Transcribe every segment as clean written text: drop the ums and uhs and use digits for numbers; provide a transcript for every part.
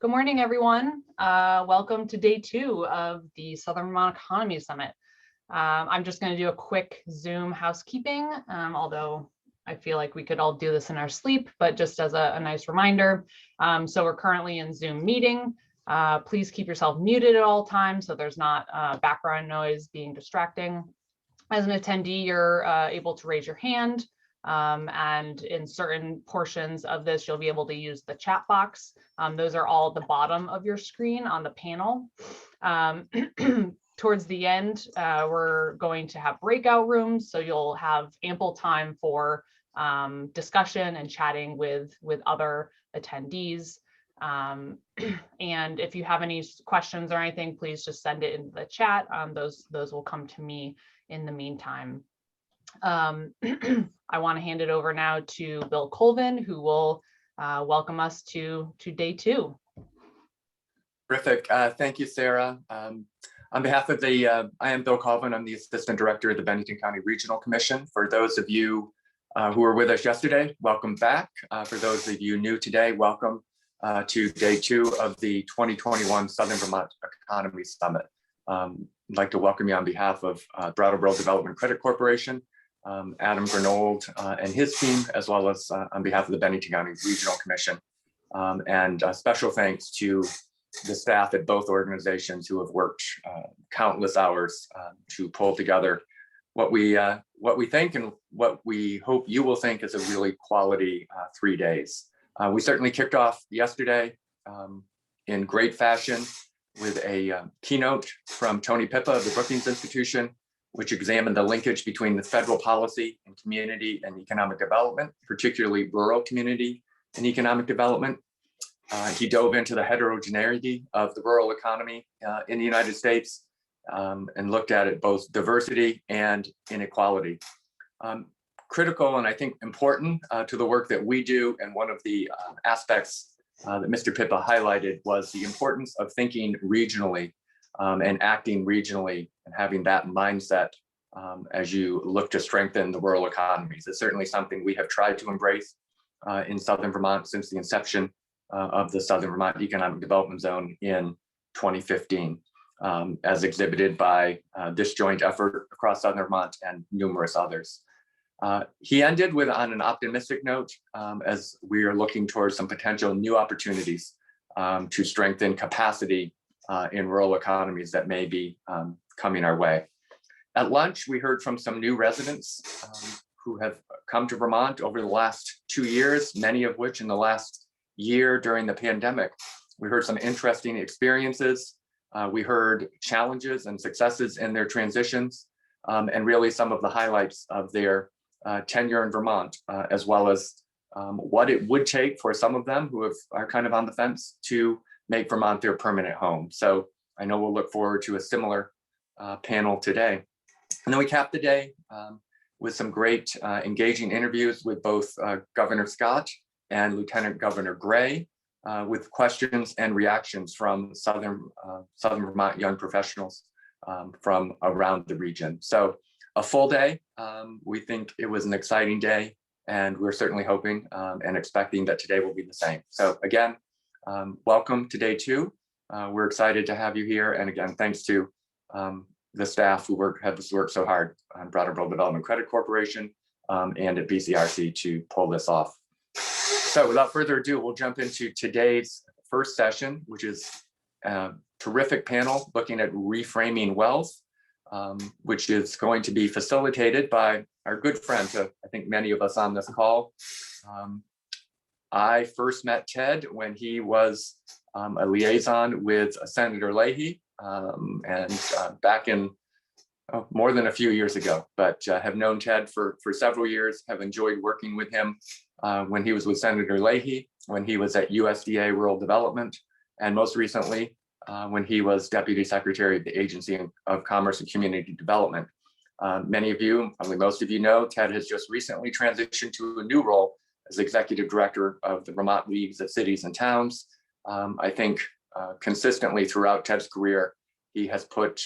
Good morning, everyone. Welcome to day 2 of the Southern Vermont Economy Summit. I'm just going to do a quick Zoom housekeeping, although I feel like we could all do this in our sleep, but just as a nice reminder. So we're currently in Zoom meeting. Please keep yourself muted at all times so there's not background noise being distracting. As an attendee, you're able to raise your hand. And in certain portions of this, you'll be able to use the chat box. Those are all at the bottom of your screen on the panel. Towards the end, we're going to have breakout rooms, so you'll have ample time for discussion and chatting with other attendees. And if you have any questions or anything, please just send it in the chat. Those will come to me in the meantime. I want to hand it over now to Bill Colvin, who will welcome us to day 2. Terrific. Thank you, Sarah. On behalf of I am Bill Colvin. I'm the Assistant Director of the Bennington County Regional Commission. For those of you who were with us yesterday, welcome back. For those of you new today, welcome to day 2 of the 2021 Southern Vermont Economy Summit. I'd like to welcome you on behalf of Brattleboro Development Credit Corporation, Adam Grenold and his team, as well as on behalf of the Bennington County Regional Commission. And special thanks to the staff at both organizations who have worked countless hours to pull together what we think and what we hope you will think is a really quality 3 days. We certainly kicked off yesterday in great fashion with a keynote from Tony Pippa of the Brookings Institution, which examined the linkage between the federal policy and community and economic development, particularly rural community and economic development. He dove into the heterogeneity of the rural economy in the United States and looked at it both diversity and inequality. Critical and I think important to the work that we do, and one of the aspects that Mr. Pippa highlighted was the importance of thinking regionally and acting regionally and having that mindset as you look to strengthen the rural economies. It's certainly something we have tried to embrace in Southern Vermont since the inception of the Southern Vermont Economic Development Zone in 2015, as exhibited by this joint effort across Southern Vermont and numerous others. He ended on an optimistic note as we are looking towards some potential new opportunities to strengthen capacity in rural economies that may be coming our way. At lunch, we heard from some new residents who have come to Vermont over the last 2 years, many of which in the last year during the pandemic. We heard some interesting experiences. We heard challenges and successes in their transitions, and really some of the highlights of their tenure in Vermont, as well as what it would take for some of them who are kind of on the fence to make Vermont their permanent home. So I know we'll look forward to a similar panel today. And then we capped the day with some great engaging interviews with both Governor Scott and Lieutenant Governor Gray, with questions and reactions from Southern Vermont young professionals from around the region. So a full day. We think it was an exciting day, and we're certainly hoping and expecting that today will be the same. So again, welcome to day 2. We're excited to have you here. And again, thanks to the staff who have worked so hard on Brattleboro Development Credit Corporation and at BCRC to pull this off. So without further ado, we'll jump into today's first session, which is a terrific panel looking at reframing wealth, which is going to be facilitated by our good friend, I think many of us on this call. I first met Ted when he was a liaison with Senator Leahy, and back in more than a few years ago, but have known Ted for several years, have enjoyed working with him when he was with Senator Leahy, when he was at USDA Rural Development, and most recently when he was Deputy Secretary of the Agency of Commerce and Community Development. Many of you, probably most of you know, Ted has just recently transitioned to a new role as Executive Director of the Vermont Leagues of Cities and Towns. I think consistently throughout Ted's career, he has put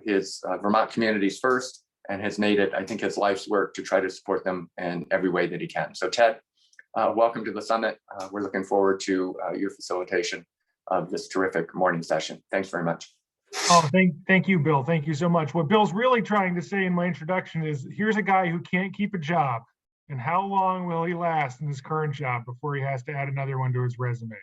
his Vermont communities first and has made it, I think, his life's work to try to support them in every way that he can. So Ted, welcome to the summit. We're looking forward to your facilitation of this terrific morning session. Thanks very much. Oh, thank you, Bill. Thank you so much. What Bill's really trying to say in my introduction is, here's a guy who can't keep a job, and how long will he last in his current job before he has to add another one to his resume?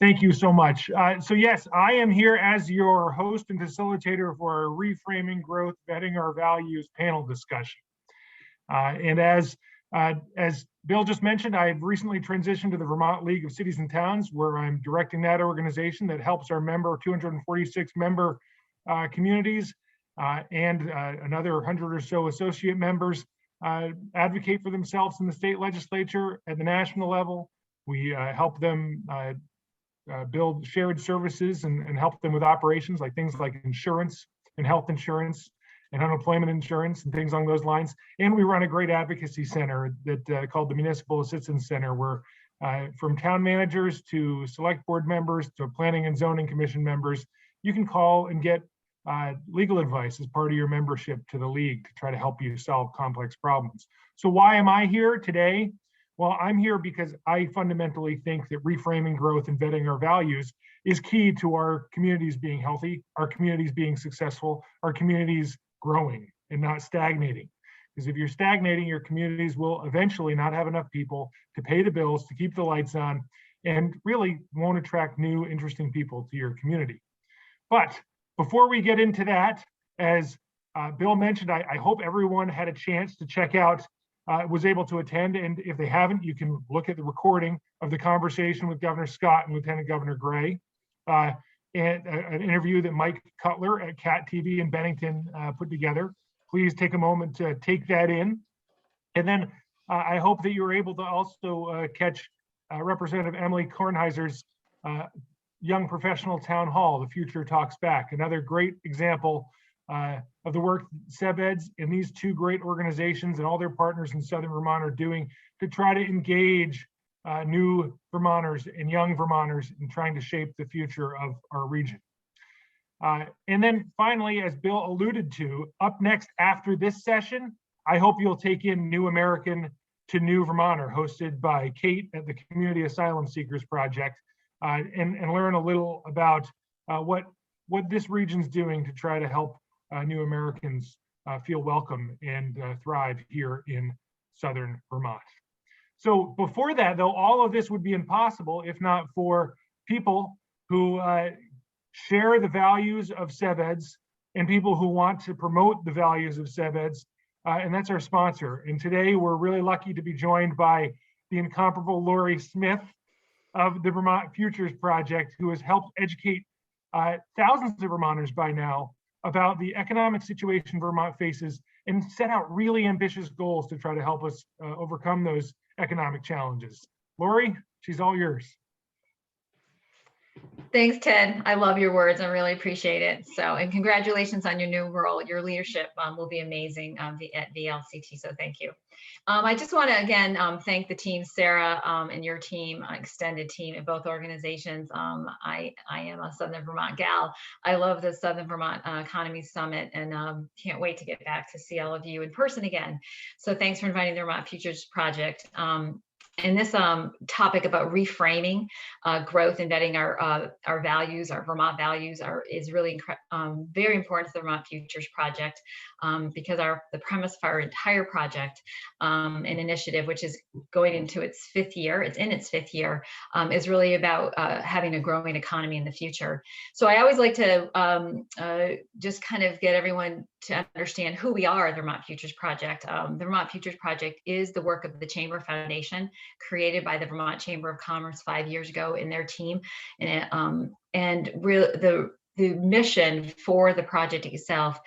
Thank you so much. So yes, I am here as your host and facilitator for our Reframing Growth, Vetting Our Values panel discussion. And as Bill just mentioned, I've recently transitioned to the Vermont League of Cities and Towns, where I'm directing that organization that helps our 246 member communities and another 100 or so associate members advocate for themselves in the state legislature at the national level. We help them build shared services and help them with operations like things like insurance and health insurance and unemployment insurance and things along those lines. And we run a great advocacy center that called the Municipal Assistance Center, where from town managers to select board members to planning and zoning commission members, you can call and get legal advice as part of your membership to the league to try to help you solve complex problems. So why am I here today? Well, I'm here because I fundamentally think that reframing growth and vetting our values is key to our communities being healthy, our communities being successful, our communities growing and not stagnating. Because if you're stagnating, your communities will eventually not have enough people to pay the bills, to keep the lights on, and really won't attract new, interesting people to your community. But before we get into that, as Bill mentioned, I hope everyone had a chance to check out, was able to attend. And if they haven't, you can look at the recording of the conversation with Governor Scott and Lieutenant Governor Gray. And an interview that Mike Cutler at CAT TV in Bennington put together. Please take a moment to take that in. And then I hope that you were able to also catch Representative Emily Kornheiser's Young Professional Town Hall, The Future Talks Back, another great example of the work CEBEDS and these two great organizations and all their partners in Southern Vermont are doing to try to engage new Vermonters and young Vermonters in trying to shape the future of our region. And then finally, as Bill alluded to, up next after this session, I hope you'll take in New American to New Vermonter, hosted by Kate at the Community Asylum Seekers Project, and learn a little about what this region's doing to try to help new Americans feel welcome and thrive here in Southern Vermont. So before that, though, all of this would be impossible if not for people who share the values of CEBEDS and people who want to promote the values of CEBEDS, and that's our sponsor. And today we're really lucky to be joined by the incomparable Lori Smith of the Vermont Futures Project, who has helped educate thousands of Vermonters by now about the economic situation Vermont faces and set out really ambitious goals to try to help us overcome those economic challenges. Lori, she's all yours. Thanks, Ted. I love your words. I really appreciate it. So, and congratulations on your new role. Your leadership will be amazing at VLCT. So thank you. I just want to again thank the team, Sarah, and your team, extended team at both organizations. I am a Southern Vermont gal. I love the Southern Vermont Economy Summit, and can't wait to get back to see all of you in person again. So thanks for inviting the Vermont Futures Project. And this topic about reframing growth and vetting our values, our Vermont values, is really very important to the Vermont Futures Project, because the premise of our entire project and initiative, which is going into its fifth year, is really about having a growing economy in the future. So I always like to just kind of get everyone to understand who we are, the Vermont Futures Project. The Vermont Futures Project is the work of the Chamber Foundation, created by the Vermont Chamber of Commerce 5 years ago in their team. And the mission for the project itself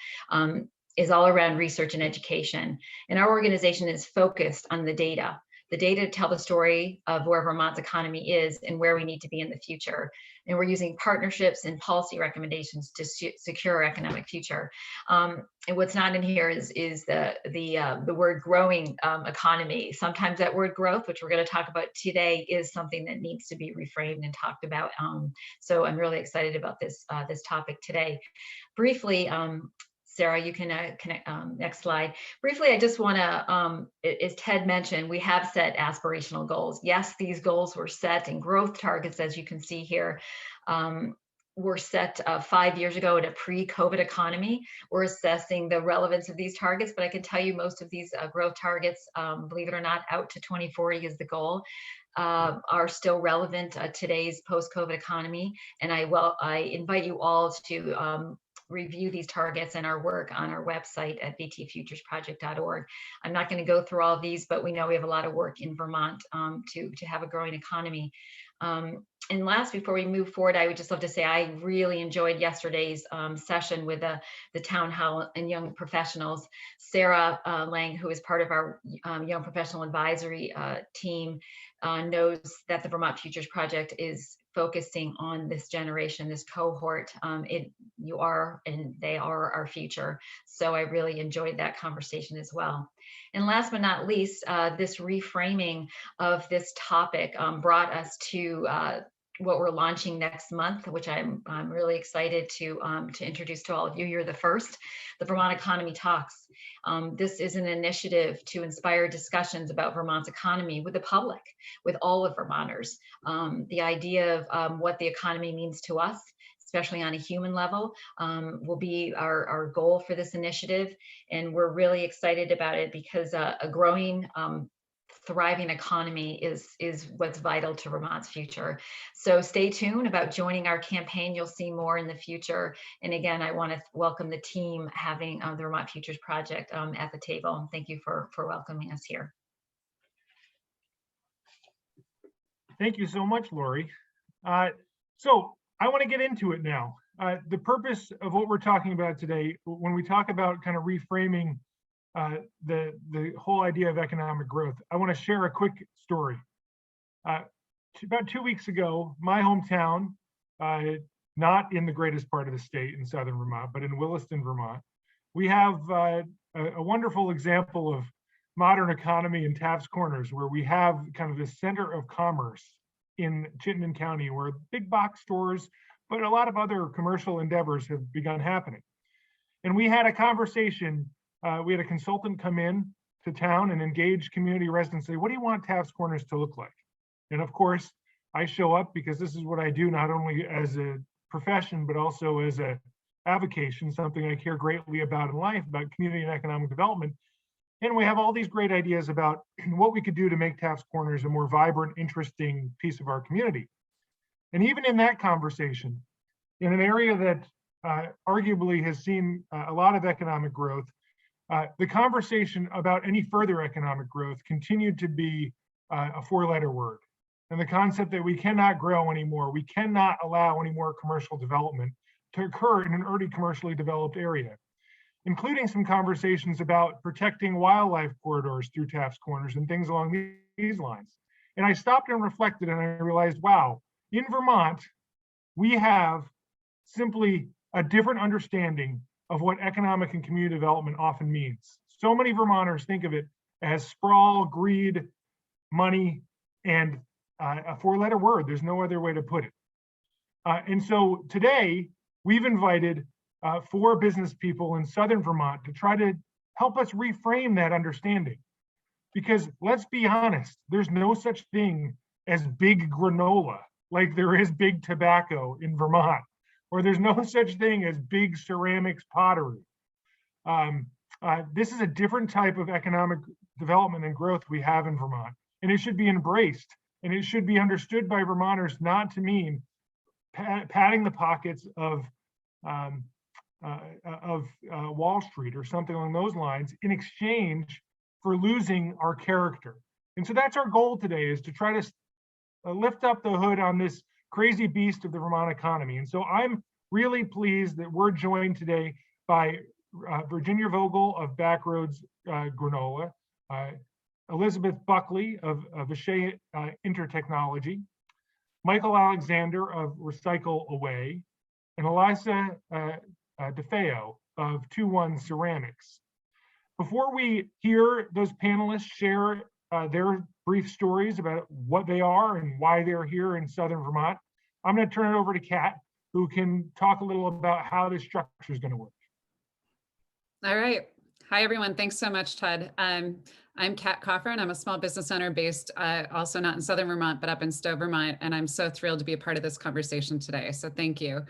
is all around research and education. And our organization is focused on the data to tell the story of where Vermont's economy is and where we need to be in the future. And we're using partnerships and policy recommendations to secure our economic future. And what's not in here is the word growing economy. Sometimes that word growth, which we're going to talk about today, is something that needs to be reframed and talked about. So I'm really excited about this topic today. Briefly, Sarah, you can connect, next slide. Briefly, I just want to, as Ted mentioned, we have set aspirational goals. Yes, these goals were set, and growth targets, as you can see here, were set 5 years ago in a pre-COVID economy. We're assessing the relevance of these targets, but I can tell you most of these growth targets, believe it or not, out to 2040 is the goal, are still relevant today's post-COVID economy. And I invite you all to review these targets and our work on our website at vtfuturesproject.org. I'm not going to go through all of these, but we know we have a lot of work in Vermont to have a growing economy. And last, before we move forward, I would just love to say I really enjoyed yesterday's session with the town hall and young professionals. Sarah Lang, who is part of our young professional advisory team, knows that the Vermont Futures Project is focusing on this generation, this cohort. You are and they are our future. So I really enjoyed that conversation as well. And last but not least, this reframing of this topic brought us to what we're launching next month, which I'm really excited to introduce to all of you. You're the first, the Vermont Economy Talks. This is an initiative to inspire discussions about Vermont's economy with the public, with all of Vermonters. The idea of what the economy means to us, especially on a human level, will be our goal for this initiative. And we're really excited about it because a growing, thriving economy is what's vital to Vermont's future. So stay tuned about joining our campaign. You'll see more in the future. And again, I want to welcome the team having the Vermont Futures Project at the table. And thank you for welcoming us here. Thank you so much, Lori. So I want to get into it now. The purpose of what we're talking about today, when we talk about kind of reframing the whole idea of economic growth, I want to share a quick story. About 2 weeks ago, my hometown, not in the greatest part of the state in southern Vermont, but in Williston, Vermont, we have a wonderful example of modern economy in Taft's Corners, where we have kind of the center of commerce in Chittenden County, where big box stores, but a lot of other commercial endeavors have begun happening. And we had a conversation. We had a consultant come in to town and engage community residents, say, what do you want Taft's Corners to look like? And of course, I show up because this is what I do, not only as a profession, but also as a avocation, something I care greatly about in life, about community and economic development. And we have all these great ideas about what we could do to make Taft's Corners a more vibrant, interesting piece of our community. And even in that conversation, in an area that arguably has seen a lot of economic growth, the conversation about any further economic growth continued to be a four-letter word. And the concept that we cannot grow anymore, we cannot allow any more commercial development to occur in an already commercially developed area, including some conversations about protecting wildlife corridors through Taft's Corners and things along these lines. And I stopped and reflected, and I realized, wow, in Vermont, we have simply a different understanding of what economic and community development often means. So many Vermonters think of it as sprawl, greed, money, and a four-letter word. There's no other way to put it. And so today, we've invited 4 business people in Southern Vermont to try to help us reframe that understanding. Because let's be honest, there's no such thing as big granola like there is big tobacco in Vermont, or there's no such thing as big ceramics pottery. This is a different type of economic development and growth we have in Vermont, and it should be embraced, and it should be understood by Vermonters not to mean padding the pockets of Wall Street or something along those lines in exchange for losing our character. And so that's our goal today, is to try to lift up the hood on this crazy beast of the Vermont economy. And so I'm really pleased that we're joined today by Virginia Vogel of Backroads Granola, Elizabeth Buckley of Vishay Intertechnology, Michael Alexander of Recycle Away, and Elisa DeFeo of 21 Ceramics. Before we hear those panelists share their brief stories about what they are and why they're here in Southern Vermont, I'm going to turn it over to Kat, who can talk a little about how this structure is going to work. All right. Hi, everyone. Thanks so much, Ted. I'm Kat Coffran. I'm a small business owner based also not in Southern Vermont, but up in Stowe, Vermont. And I'm so thrilled to be a part of this conversation today. So thank you.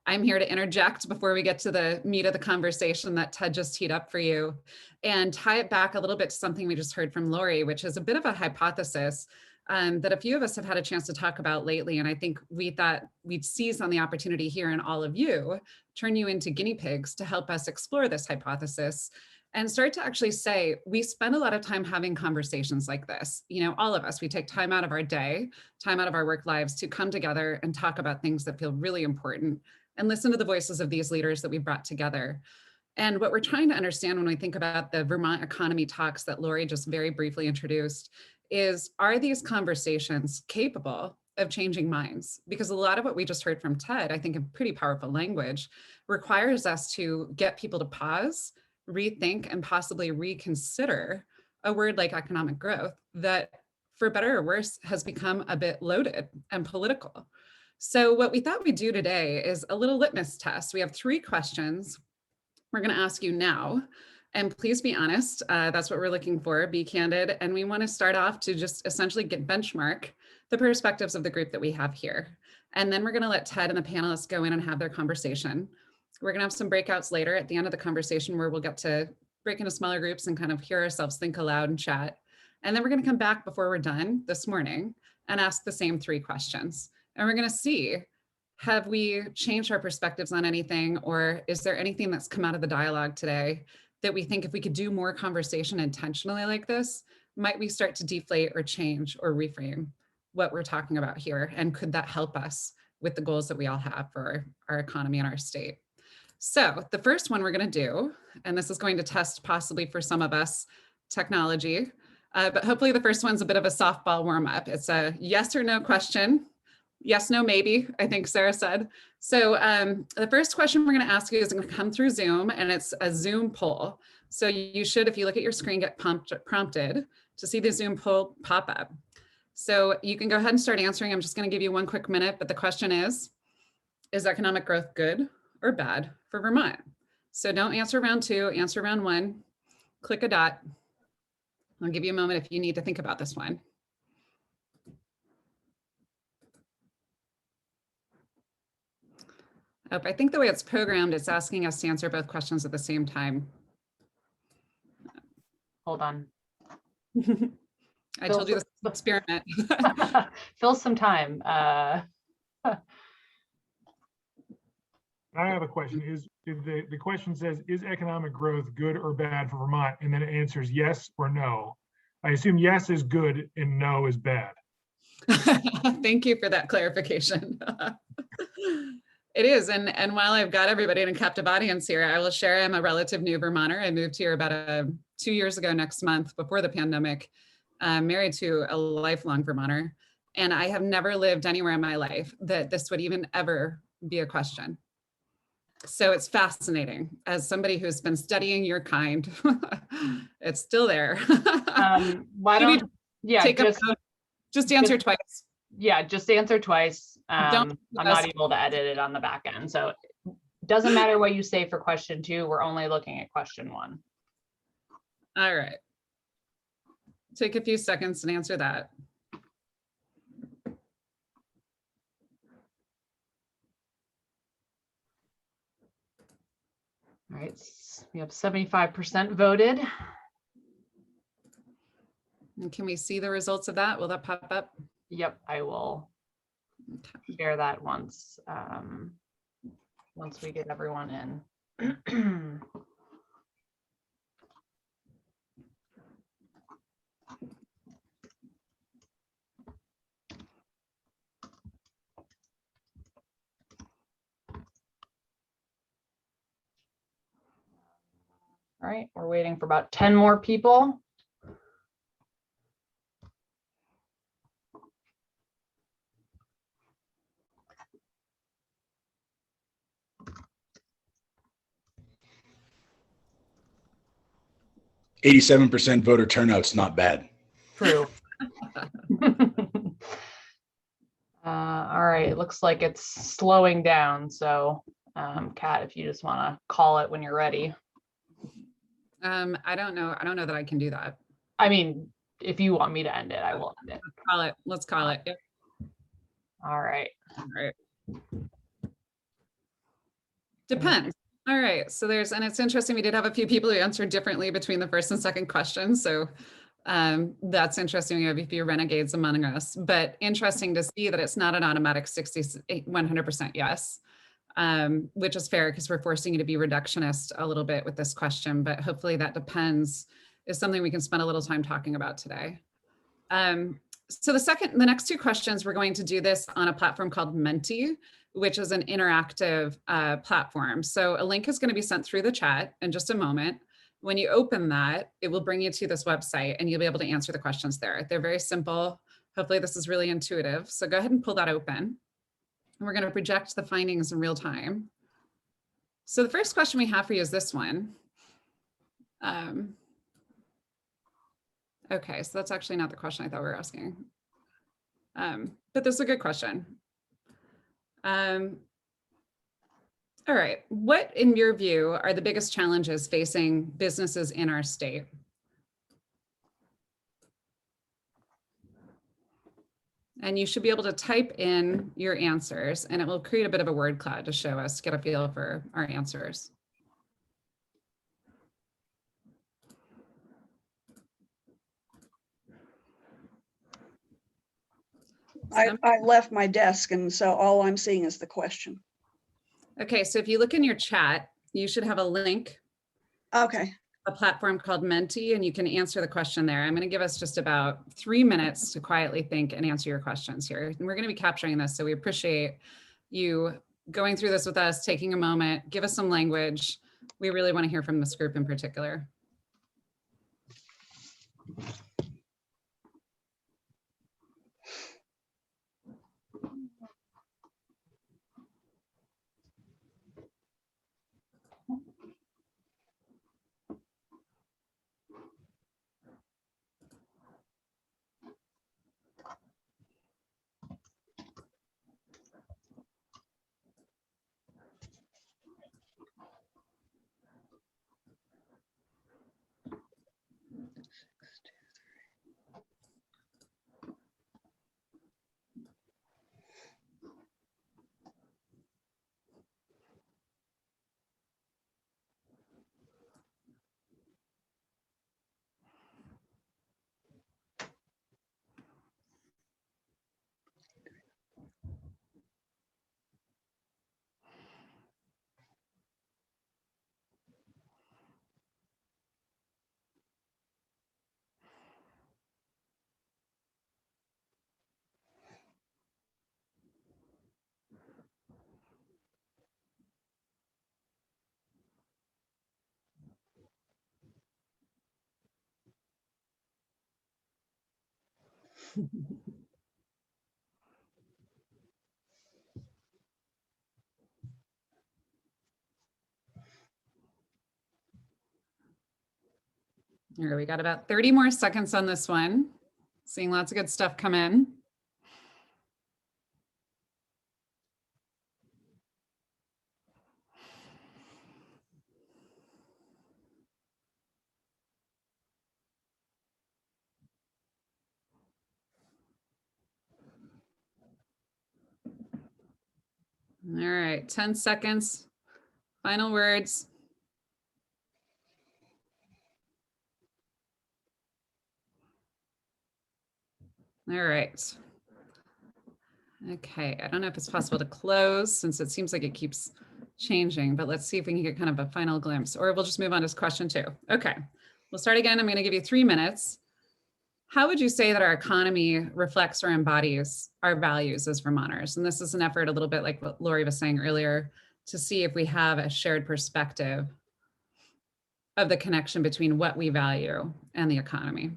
I'm here to interject before we get to the meat of the conversation that Ted just teed up for you and tie it back a little bit to something we just heard from Lori, which is a bit of a hypothesis that a few of us have had a chance to talk about lately. And I think we thought we'd seize on the opportunity here and all of you, turn you into guinea pigs to help us explore this hypothesis and start to actually say, we spend a lot of time having conversations like this. You know, all of us, we take time out of our day, time out of our work lives to come together and talk about things that feel really important and listen to the voices of these leaders that we brought together. And what we're trying to understand when we think about the Vermont economy talks that Lori just very briefly introduced is, are these conversations capable of changing minds? Because a lot of what we just heard from Ted, I think in pretty powerful language, requires us to get people to pause, rethink, and possibly reconsider a word like economic growth that, for better or worse, has become a bit loaded and political. So what we thought we'd do today is a little litmus test. We have 3 questions we're going to ask you now. And please be honest, that's what we're looking for, be candid. And we want to start off to just essentially get benchmark the perspectives of the group that we have here. And then we're going to let Ted and the panelists go in and have their conversation. We're going to have some breakouts later at the end of the conversation where we'll get to break into smaller groups and kind of hear ourselves think aloud and chat. And then we're going to come back before we're done this morning and ask the same 3 questions. And we're going to see, have we changed our perspectives on anything, or is there anything that's come out of the dialogue today that we think if we could do more conversation intentionally like this, might we start to deflate or change or reframe what we're talking about here? And could that help us with the goals that we all have for our economy and our state? So the first one we're going to do, and this is going to test possibly for some of us technology, but hopefully the first one's a bit of a softball warm up. It's a yes or no question. Yes, no, maybe, I think Sarah said. So the first question we're going to ask you is going to come through Zoom, and it's a Zoom poll. So you should, if you look at your screen, get prompted to see the Zoom poll pop up. So you can go ahead and start answering. I'm just going to give you 1 quick minute, but the question is economic growth good or bad for Vermont? So don't answer round 2, answer round 1, click a dot. I'll give you a moment if you need to think about this one. I think the way it's programmed, it's asking us to answer both questions at the same time. Hold on. I told you this experiment. Fill some time. I have a question. The question says, is economic growth good or bad for Vermont? And then it answers yes or no. I assume yes is good and no is bad. Thank you for that clarification. It is, and while I've got everybody in a captive audience here, I will share I'm a relative new Vermonter. I moved here about 2 years ago next month, before the pandemic. I'm married to a lifelong Vermonter, and I have never lived anywhere in my life that this would even ever be a question. So it's fascinating. As somebody who's been studying your kind, it's still there. Why don't, yeah, just answer twice. Yeah, just answer twice. I'm not able to edit it on the back end. So it doesn't matter what you say for question 2. We're only looking at question 1. All right. Take a few seconds and answer that. All right, we have 75% voted. And can we see the results of that? Will that pop up? Yep, I will share that once we get everyone in. All right, we're waiting for about 10 more people. %87 voter turnout's not bad. True. All right, it looks like it's slowing down. So Kat, if you just want to call it when you're ready. I don't know. I don't know that I can do that. I mean, if you want me to end it, I will end it. Call it. Let's call it. Yep. All right. All right. Depends. All right. So there's, and it's interesting, we did have a few people who answered differently between the first and second question. So that's interesting. We have a few renegades among us, but interesting to see that it's not an automatic 100% yes, which is fair because we're forcing you to be reductionist a little bit with this question, but hopefully that depends is something we can spend a little time talking about today. So the next two questions, we're going to do this on a platform called Menti, which is an interactive platform. So a link is going to be sent through the chat in just a moment. When you open that, it will bring you to this website and you'll be able to answer the questions there. They're very simple. Hopefully this is really intuitive. So go ahead and pull that open. And we're going to project the findings in real time. So the first question we have for you is this one. Okay, so that's actually not the question I thought we were asking. But this is a good question. All right, what in your view are the biggest challenges facing businesses in our state? And you should be able to type in your answers and it will create a bit of a word cloud to show us, get a feel for our answers. I left my desk, and so all I'm seeing is the question. Okay, so if you look in your chat, you should have a link, Okay. a platform called Menti, and you can answer the question there. I'm going to give us just about 3 minutes to quietly think and answer your questions here. And we're going to be capturing this, so we appreciate you going through this with us, taking a moment, give us some language. We really want to hear from this group in particular. Here, we got about 30 more seconds on this one. Seeing lots of good stuff come in. All right, 10 seconds. Final words. All right. Okay, I don't know if it's possible to close since it seems like it keeps changing, but let's see if we can get kind of a final glimpse, or we'll just move on to question 2. Okay, we'll start again. I'm going to give you 3 minutes. How would you say that our economy reflects or embodies our values as Vermonters? And this is an effort a little bit like what Lori was saying earlier to see if we have a shared perspective of the connection between what we value and the economy.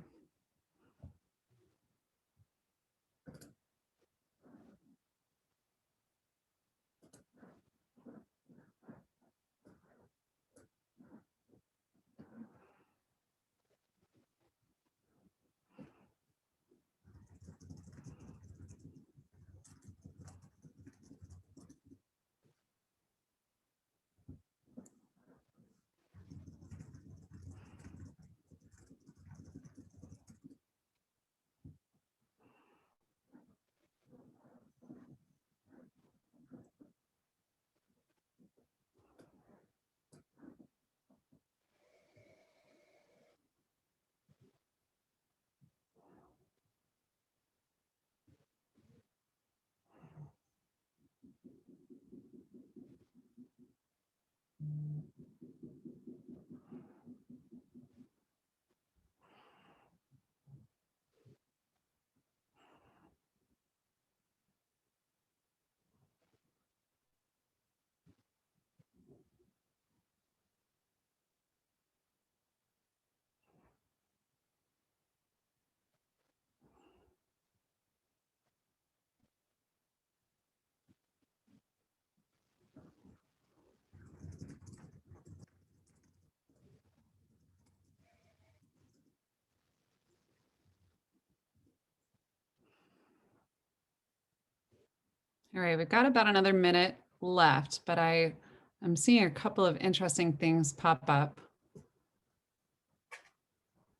All right, we've got about another minute left, but I'm seeing a couple of interesting things pop up.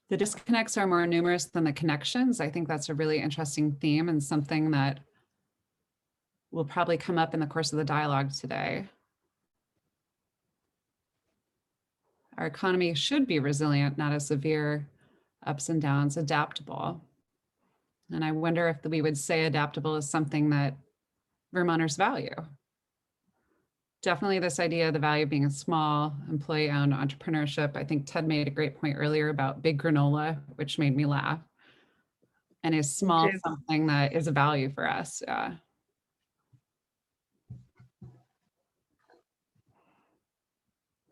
The disconnects are more numerous than the connections. I think that's a really interesting theme and something that will probably come up in the course of the dialogue today. Our economy should be resilient, not as severe ups and downs, adaptable. And I wonder if we would say adaptable is something that Vermonters value. Definitely this idea of the value of being a small employee-owned entrepreneurship. I think Ted made a great point earlier about big granola, which made me laugh. And is small too. something that is a value for us? Yeah.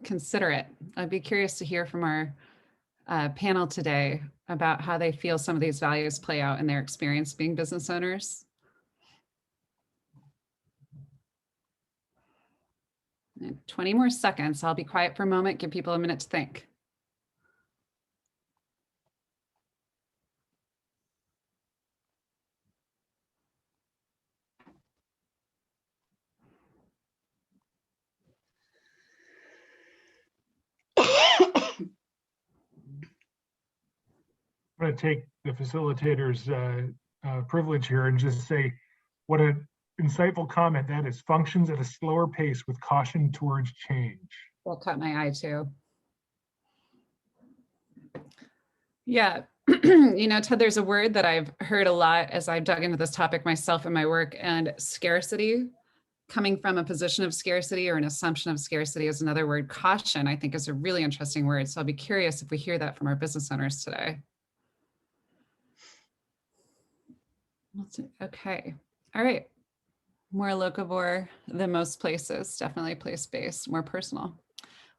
Consider it. I'd be curious to hear from our panel today about how they feel some of these values play out in their experience being business owners. And 20 more seconds. I'll be quiet for a moment, give people a minute to think. I'm going to take the facilitator's privilege here and just say what an insightful comment that is. Functions at a slower pace with caution towards change. That caught my eye too. Yeah, you know, Ted, there's a word that I've heard a lot as I've dug into this topic myself in my work, and scarcity. Coming from a position of scarcity or an assumption of scarcity is another word. Caution, I think, is a really interesting word. So I'll be curious if we hear that from our business owners today. Okay. All right. More locavore than most places, definitely place-based, more personal.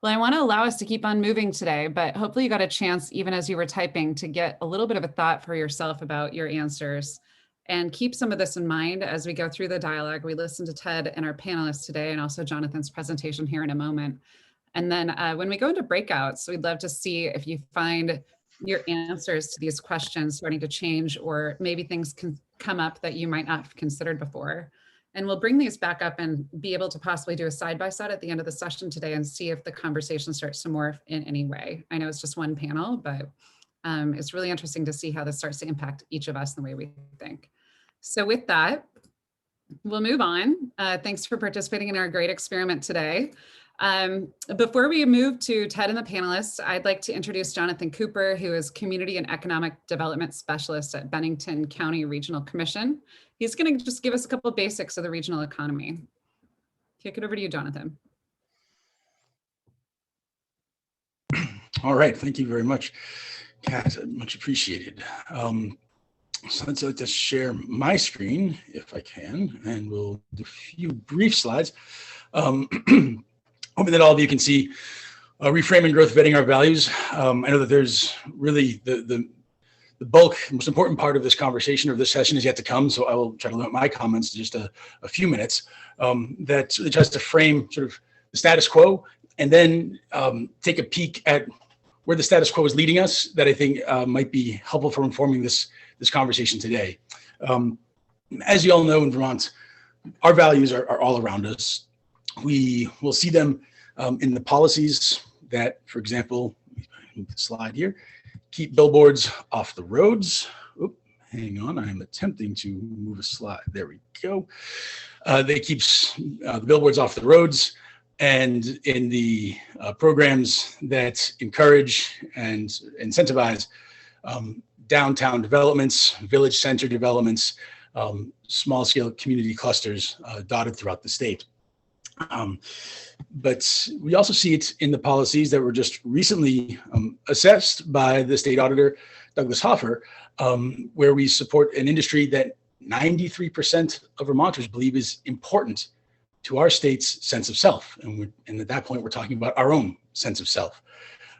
Well, I want to allow us to keep on moving today, but hopefully you got a chance, even as you were typing, to get a little bit of a thought for yourself about your answers. And keep some of this in mind as we go through the dialogue. We listen to Ted and our panelists today, and also Jonathan's presentation here in a moment. And then when we go into breakouts, we'd love to see if you find your answers to these questions starting to change, or maybe things can come up that you might not have considered before. And we'll bring these back up and be able to possibly do a side-by-side at the end of the session today and see if the conversation starts to morph in any way. I know it's just one panel, but it's really interesting to see how this starts to impact each of us in the way we think. So with that, we'll move on. Thanks for participating in our great experiment today. Before we move to Ted and the panelists, I'd like to introduce Jonathan Cooper, who is Community and Economic Development Specialist at Bennington County Regional Commission. He's going to just give us a couple of basics of the regional economy. Kick it over to you, Jonathan. All right, thank you very much, Kat, much appreciated. So let's just share my screen if I can, and we'll do a few brief slides. Hoping that all of you can see reframing growth, vetting our values. I know that there's really the bulk, most important part of this conversation or this session is yet to come, so I will try to limit my comments to just a few minutes. That really tries to frame sort of the status quo, and then take a peek at where the status quo is leading us that I think might be helpful for informing this conversation today. As you all know, in Vermont, our values are all around us. We will see them in the policies that, for example, move the slide here, keep billboards off the roads. Oop, hang on, I'm attempting to move a slide. There we go. They keep the billboards off the roads, and in the programs that encourage and incentivize downtown developments, village center developments, small scale community clusters dotted throughout the state. But we also see it in the policies that were just recently assessed by the state auditor, Douglas Hoffer, where we support an industry that 93% of Vermonters believe is important to our state's sense of self. And at that point, we're talking about our own sense of self.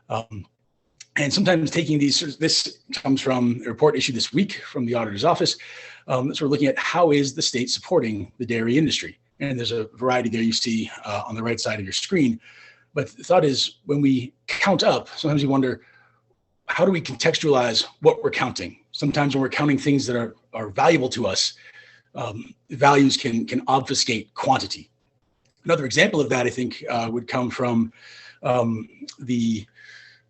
And sometimes taking these, this comes from a report issued this week from the auditor's office. So we're looking at how is the state supporting the dairy industry? And there's a variety there you see on the right side of your screen. But the thought is, when we count up, sometimes you wonder, how do we contextualize what we're counting? Sometimes when we're counting things that are valuable to us, values can obfuscate quantity. Another example of that, I think, would come from the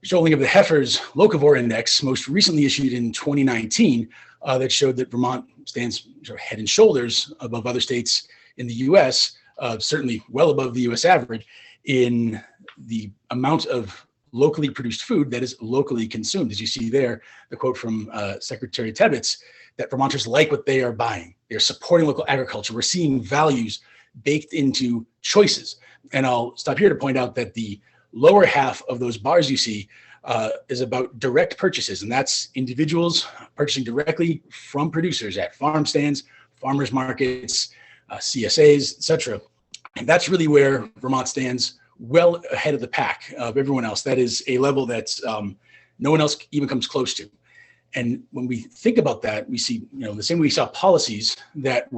showing of the Heifer's locavore index, most recently issued in 2019, that showed that Vermont stands sort of head and shoulders above other states in the U.S., certainly well above the U.S. average in the amount of locally produced food that is locally consumed. As you see there, the quote from Secretary Tebbets, that Vermonters like what they are buying. They're supporting local agriculture. We're seeing values baked into choices. And I'll stop here to point out that the lower half of those bars you see is about direct purchases, and that's individuals purchasing directly from producers at farm stands, farmers markets, CSAs, etc. And that's really where Vermont stands well ahead of the pack of everyone else. That is a level that no one else even comes close to. And when we think about that, we see, the same way we saw policies that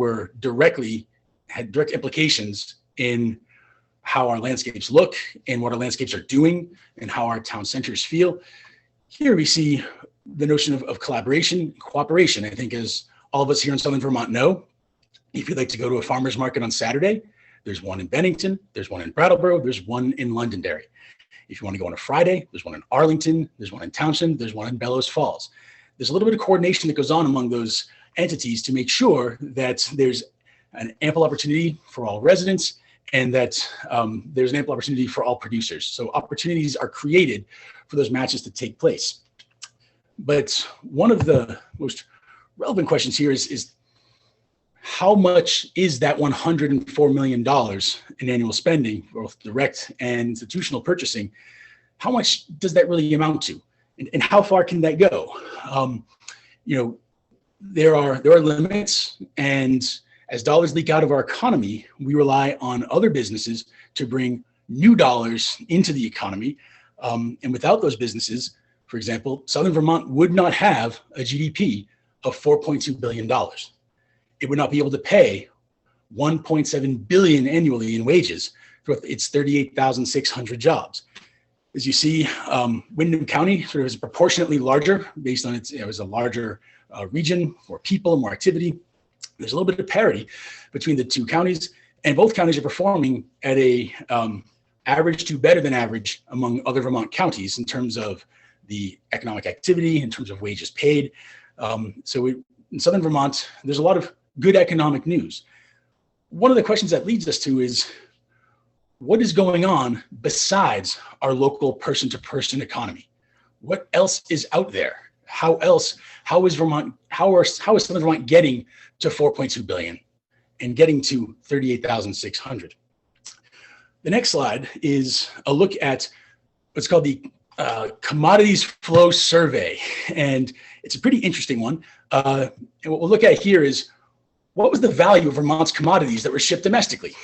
had direct implications in how our landscapes look and what our landscapes are doing and how our town centers feel. Here we see the notion of collaboration, cooperation. I think, as all of us here in Southern Vermont know, if you'd like to go to a farmer's market on Saturday, there's one in Bennington, there's one in Brattleboro, there's one in Londonderry. If you want to go on a Friday, there's one in Arlington, there's one in Townsend, there's one in Bellows Falls. There's a little bit of coordination that goes on among those entities to make sure that there's an ample opportunity for all residents and that there's an ample opportunity for all producers. So opportunities are created for those matches to take place. But one of the most relevant questions here is how much is that $104 million in annual spending, both direct and institutional purchasing? How much does that really amount to? And how far can that go? There are limits, and as dollars leak out of our economy, we rely on other businesses to bring new dollars into the economy. And without those businesses, for example, Southern Vermont would not have a GDP of $4.2 billion. It would not be able to pay $1.7 billion annually in wages for its 38,600 jobs. As you see, Windham County sort of is proportionately larger based on its, it's a larger region, more people, more activity. There's a little bit of parity between the two counties, and both counties are performing at a average to better than average among other Vermont counties in terms of the economic activity, in terms of wages paid. In Southern Vermont, there's a lot of good economic news. One of the questions that leads us to is, what is going on besides our local person-to-person economy? What else is out there? How is Southern Vermont getting to 4.2 billion and getting to 38,600? The next slide is a look at what's called the Commodities Flow Survey, and it's a pretty interesting one. And what we'll look at here is, what was the value of Vermont's commodities that were shipped domestically?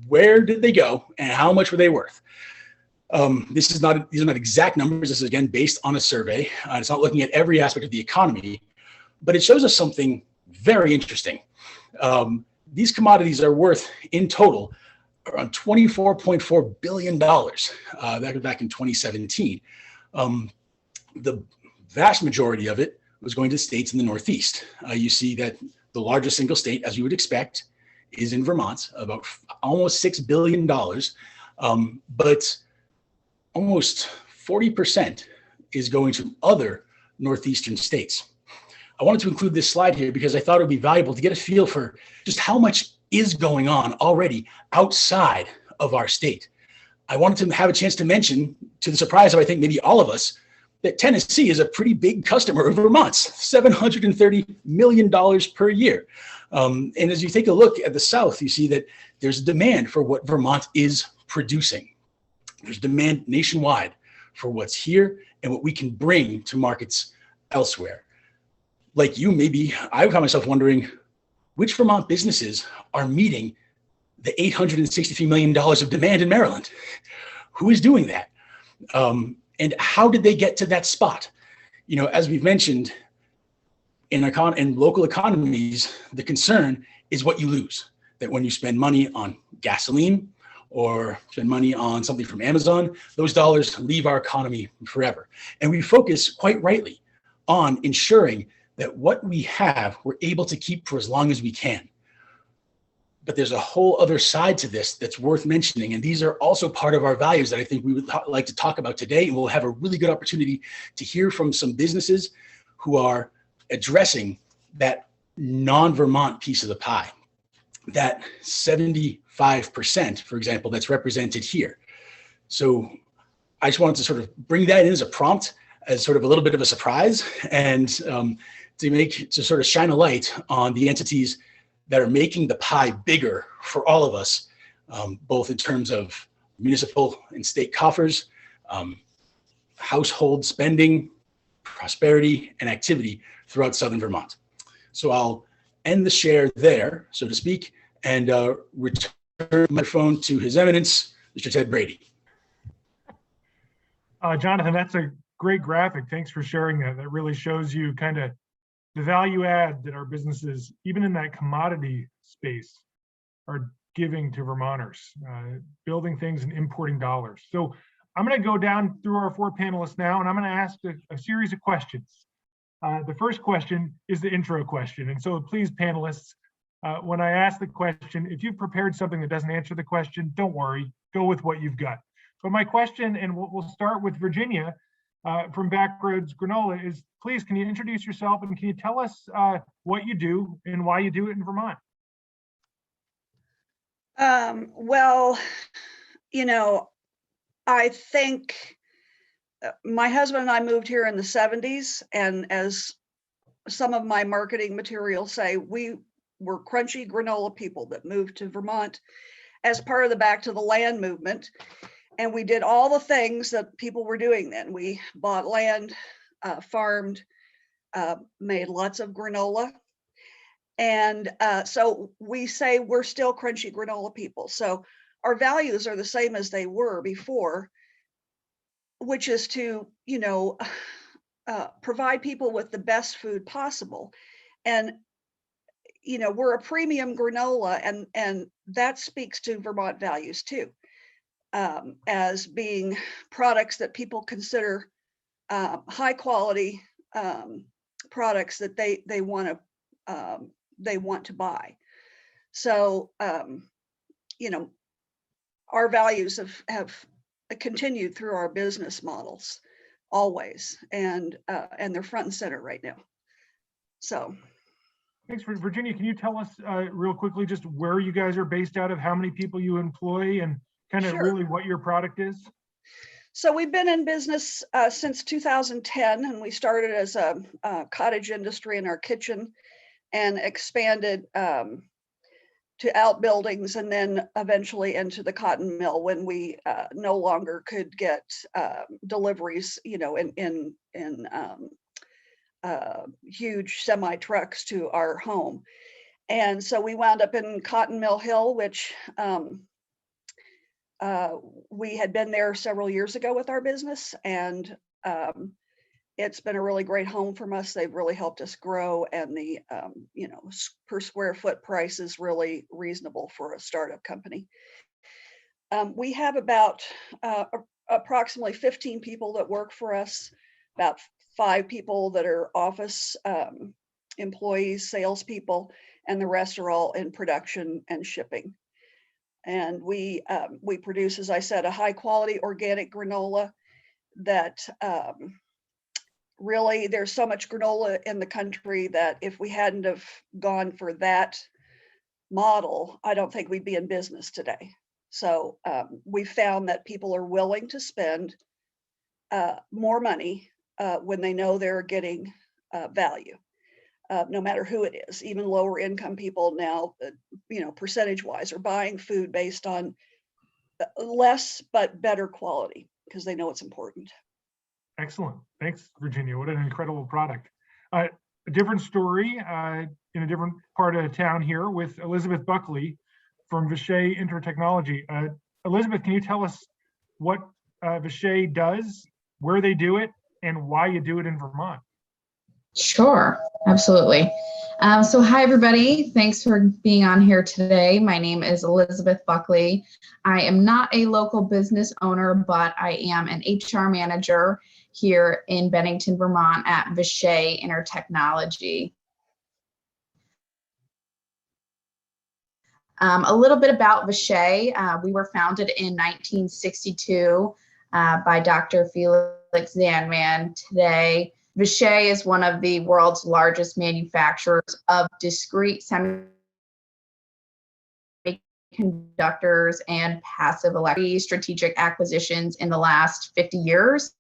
Where did they go, and how much were they worth? These are not exact numbers. This is, again, based on a survey. It's not looking at every aspect of the economy, but it shows us something very interesting. These commodities are worth, in total, around $24.4 billion. That was back in 2017. The vast majority of it was going to states in the Northeast. You see that the largest single state, as you would expect, is in Vermont, about almost $6 billion. But almost 40% is going to other Northeastern states. I wanted to include this slide here because I thought it would be valuable to get a feel for just how much is going on already outside of our state. I wanted to have a chance to mention, to the surprise of I think maybe all of us, that Tennessee is a pretty big customer of Vermont's, $730 million per year. And as you take a look at the South, you see that there's a demand for what Vermont is producing. There's demand nationwide for what's here and what we can bring to markets elsewhere. Like you, maybe I found myself wondering, which Vermont businesses are meeting the $863 million of demand in Maryland? Who is doing that? And how did they get to that spot? As we've mentioned, in local economies, the concern is what you lose. That when you spend money on gasoline or spend money on something from Amazon, those dollars leave our economy forever. And we focus quite rightly on ensuring that what we have, we're able to keep for as long as we can. but there's a whole other side to this that's worth mentioning. And these are also part of our values that I think we would like to talk about today. And we'll have a really good opportunity to hear from some businesses who are addressing that non-Vermont piece of the pie, that 75%, for example, that's represented here. So I just wanted to sort of bring that in as a prompt, as sort of a little bit of a surprise, and to sort of shine a light on the entities that are making the pie bigger for all of us, both in terms of municipal and state coffers, household spending, prosperity, and activity throughout Southern Vermont. So I'll end the share there, so to speak, and return the microphone to His Eminence, Mr. Ted Brady. Jonathan, that's a great graphic. Thanks for sharing that. That really shows you kind of the value add that our businesses, even in that commodity space, are giving to Vermonters, building things and importing dollars. So I'm going to go down through our 4 panelists now, and I'm going to ask a series of questions. The first question is the intro question. And so please, panelists, when I ask the question, if you've prepared something that doesn't answer the question, don't worry, go with what you've got. But my question, and we'll start with Virginia from Backroads Granola, is please, can you introduce yourself and can you tell us what you do and why you do it in Vermont? Well, you know, I think my husband and I moved here in the 70s, and as some of my marketing materials say, we were crunchy granola people that moved to Vermont as part of the Back to the Land movement. And we did all the things that people were doing then. We bought land, farmed, made lots of granola. And so we say we're still crunchy granola people. So our values are the same as they were before, which is to, you know, provide people with the best food possible. And, you know, we're a premium granola, and that speaks to Vermont values too. As being products that people consider high quality products that they want to buy. So you know, our values have continued through our business models always, and they're front and center right now. So. Thanks. Virginia, can you tell us real quickly just where you guys are based out of, how many people you employ, and kind of really what your product is? So we've been in business since 2010, and we started as a cottage industry in our kitchen and expanded to outbuildings, and then eventually into the cotton mill when we no longer could get deliveries, you know, in huge semi trucks to our home. And so we wound up in Cotton Mill Hill, which we had been there several years ago with our business, and it's been a really great home from us. They've really helped us grow, and the you know, per square foot price is really reasonable for a startup company. We have about approximately 15 people that work for us, about 5 people that are office employees, salespeople, and the rest are all in production and shipping. And we produce, as I said, a high quality organic granola that really, there's so much granola in the country that if we hadn't have gone for that model, I don't think we'd be in business today. So we found that people are willing to spend more money when they know they're getting value. No matter who it is, even lower income people now, you know, percentage wise, are buying food based on less but better quality because they know it's important. Excellent. Thanks, Virginia. What an incredible product. A different story in a different part of town here with Elizabeth Buckley from Vishay Intertechnology. Elizabeth, can you tell us what Vishay does, where they do it, and why you do it in Vermont? Sure, absolutely. So hi, everybody. Thanks for being on here today. My name is Elizabeth Buckley. I am not a local business owner, but I am an HR manager here in Bennington, Vermont at Vishay Intertechnology. A little bit about Vishay. We were founded in 1962 by Dr. Felix Zandman. Today, Vishay is one of the world's largest manufacturers of discrete semiconductors and passive electric strategic acquisitions in the last 50 years.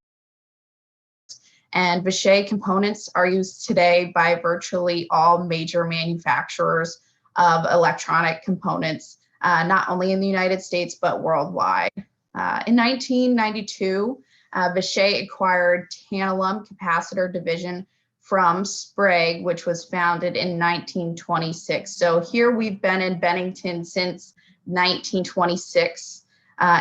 And Vishay components are used today by virtually all major manufacturers of electronic components, not only in the United States, but worldwide. In 1992, Vishay acquired tantalum capacitor division from Sprague, which was founded in 1926. So here we've been in Bennington since 1926.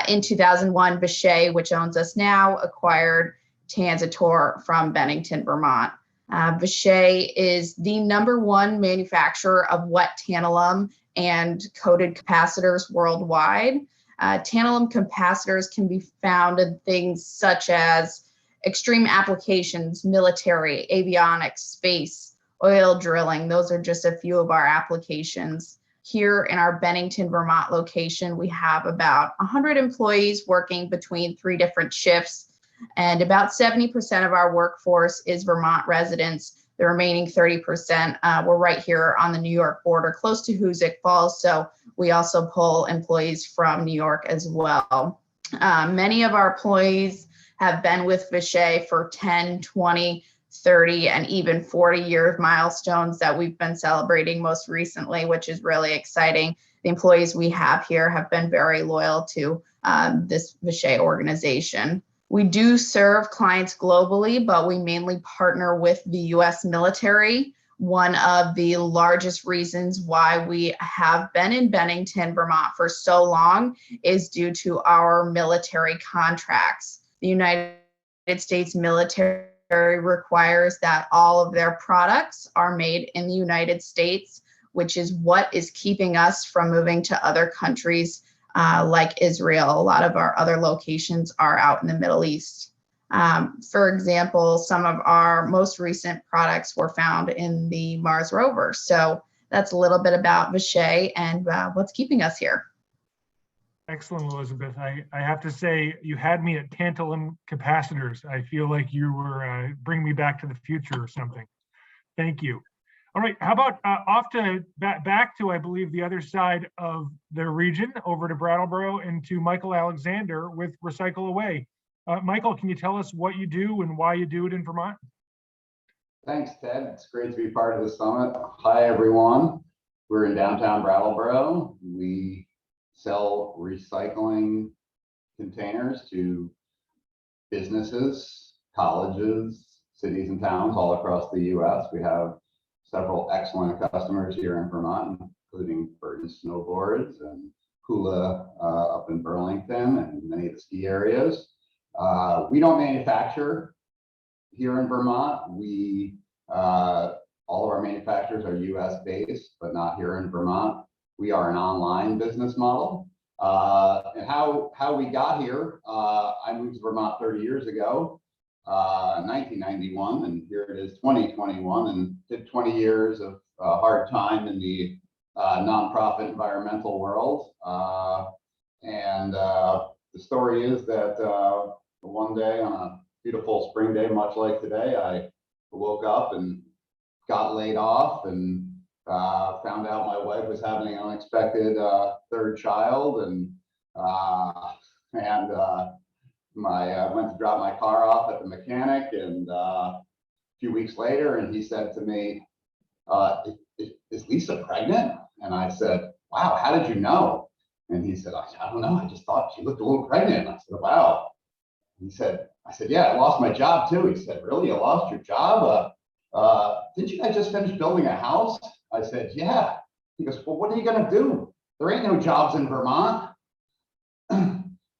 In 2001, Vishay, which owns us now, acquired Tanzator from Bennington, Vermont. Vishay is the #1 manufacturer of wet tantalum and coated capacitors worldwide. Tantalum capacitors can be found in things such as extreme applications, military, avionics, space, oil drilling. Those are just a few of our applications. Here in our Bennington, Vermont location, we have about 100 employees working between 3 different shifts, and about 70% of our workforce is Vermont residents. The remaining 30%, we're right here on the New York border, close to Hoosick Falls, so we also pull employees from New York as well. Many of our employees have been with Vishay for 10, 20, 30, and even 40-year milestones that we've been celebrating most recently, which is really exciting. The employees we have here have been very loyal to this Vishay organization. We do serve clients globally, but we mainly partner with the US military. One of the largest reasons why we have been in Bennington, Vermont for so long is due to our military contracts. The United States military requires that all of their products are made in the United States, which is what is keeping us from moving to other countries like Israel. A lot of our other locations are out in the Middle East. For example, some of our most recent products were found in the Mars rover. So that's a little bit about Vishay and what's keeping us here. Excellent, Elizabeth. I have to say, you had me at tantalum capacitors. I feel like you were bringing me back to the future or something. Thank you. All right, how about off to back to, I believe, the other side of the region, over to Brattleboro and to Michael Alexander with Recycle Away. Michael, can you tell us what you do and why you do it in Vermont? Thanks, Ted. It's great to be part of the summit. Hi, everyone. We're in downtown Brattleboro. We sell recycling containers to businesses, colleges, cities, and towns all across the U.S. We have several excellent customers here in Vermont, including Burton Snowboards and Hula up in Burlington and many of the ski areas. We don't manufacture here in Vermont. All of our manufacturers are US based, but not here in Vermont. We are an online business model. And how we got here, I moved to Vermont 30 years ago. 1991, and here it is 2021, and did 20 years of hard time in the nonprofit environmental world. And the story is that one day on a beautiful spring day, much like today, I woke up and got laid off and found out my wife was having an unexpected 3rd child, and went to drop my car off at the mechanic, and a few weeks later, and he said to me, is Lisa pregnant? And I said, wow, how did you know? And he said, I don't know, I just thought she looked a little pregnant. And I said, wow. I said, yeah, I lost my job too. He said, really, you lost your job? Didn't you guys just finish building a house? I said, yeah. He goes, well, what are you gonna do? There ain't no jobs in Vermont.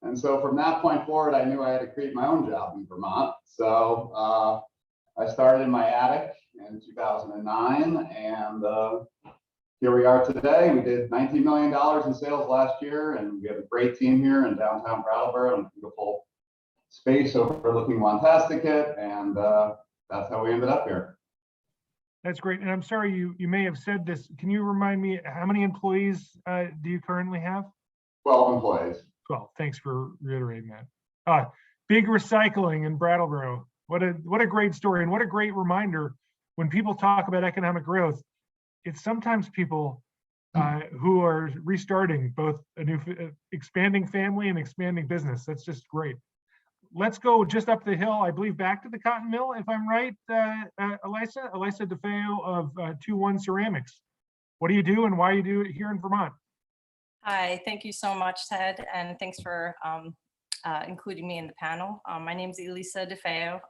And so from that point forward, I knew I had to create my own job in Vermont. So I started in my attic in 2009, and here we are today. We did $19 million in sales last year, and we have a great team here in downtown Brattleboro and a beautiful space overlooking Wantasticate, and that's how we ended up here. That's great. And I'm sorry, you may have said this. Can you remind me, how many employees do you currently have? 12 employees. 12. Thanks for reiterating that. Big recycling in Brattleboro. What a great story, and what a great reminder when people talk about economic growth. It's sometimes people who are restarting both a new expanding family and expanding business. That's just great. Let's go just up the hill, I believe, back to the cotton mill, if I'm right, Elisa DeFeo of 2-1 Ceramics. What do you do and why you do it here in Vermont? Hi, thank you so much, Ted, and thanks for including me in the panel. My name is Elisa DeFeo,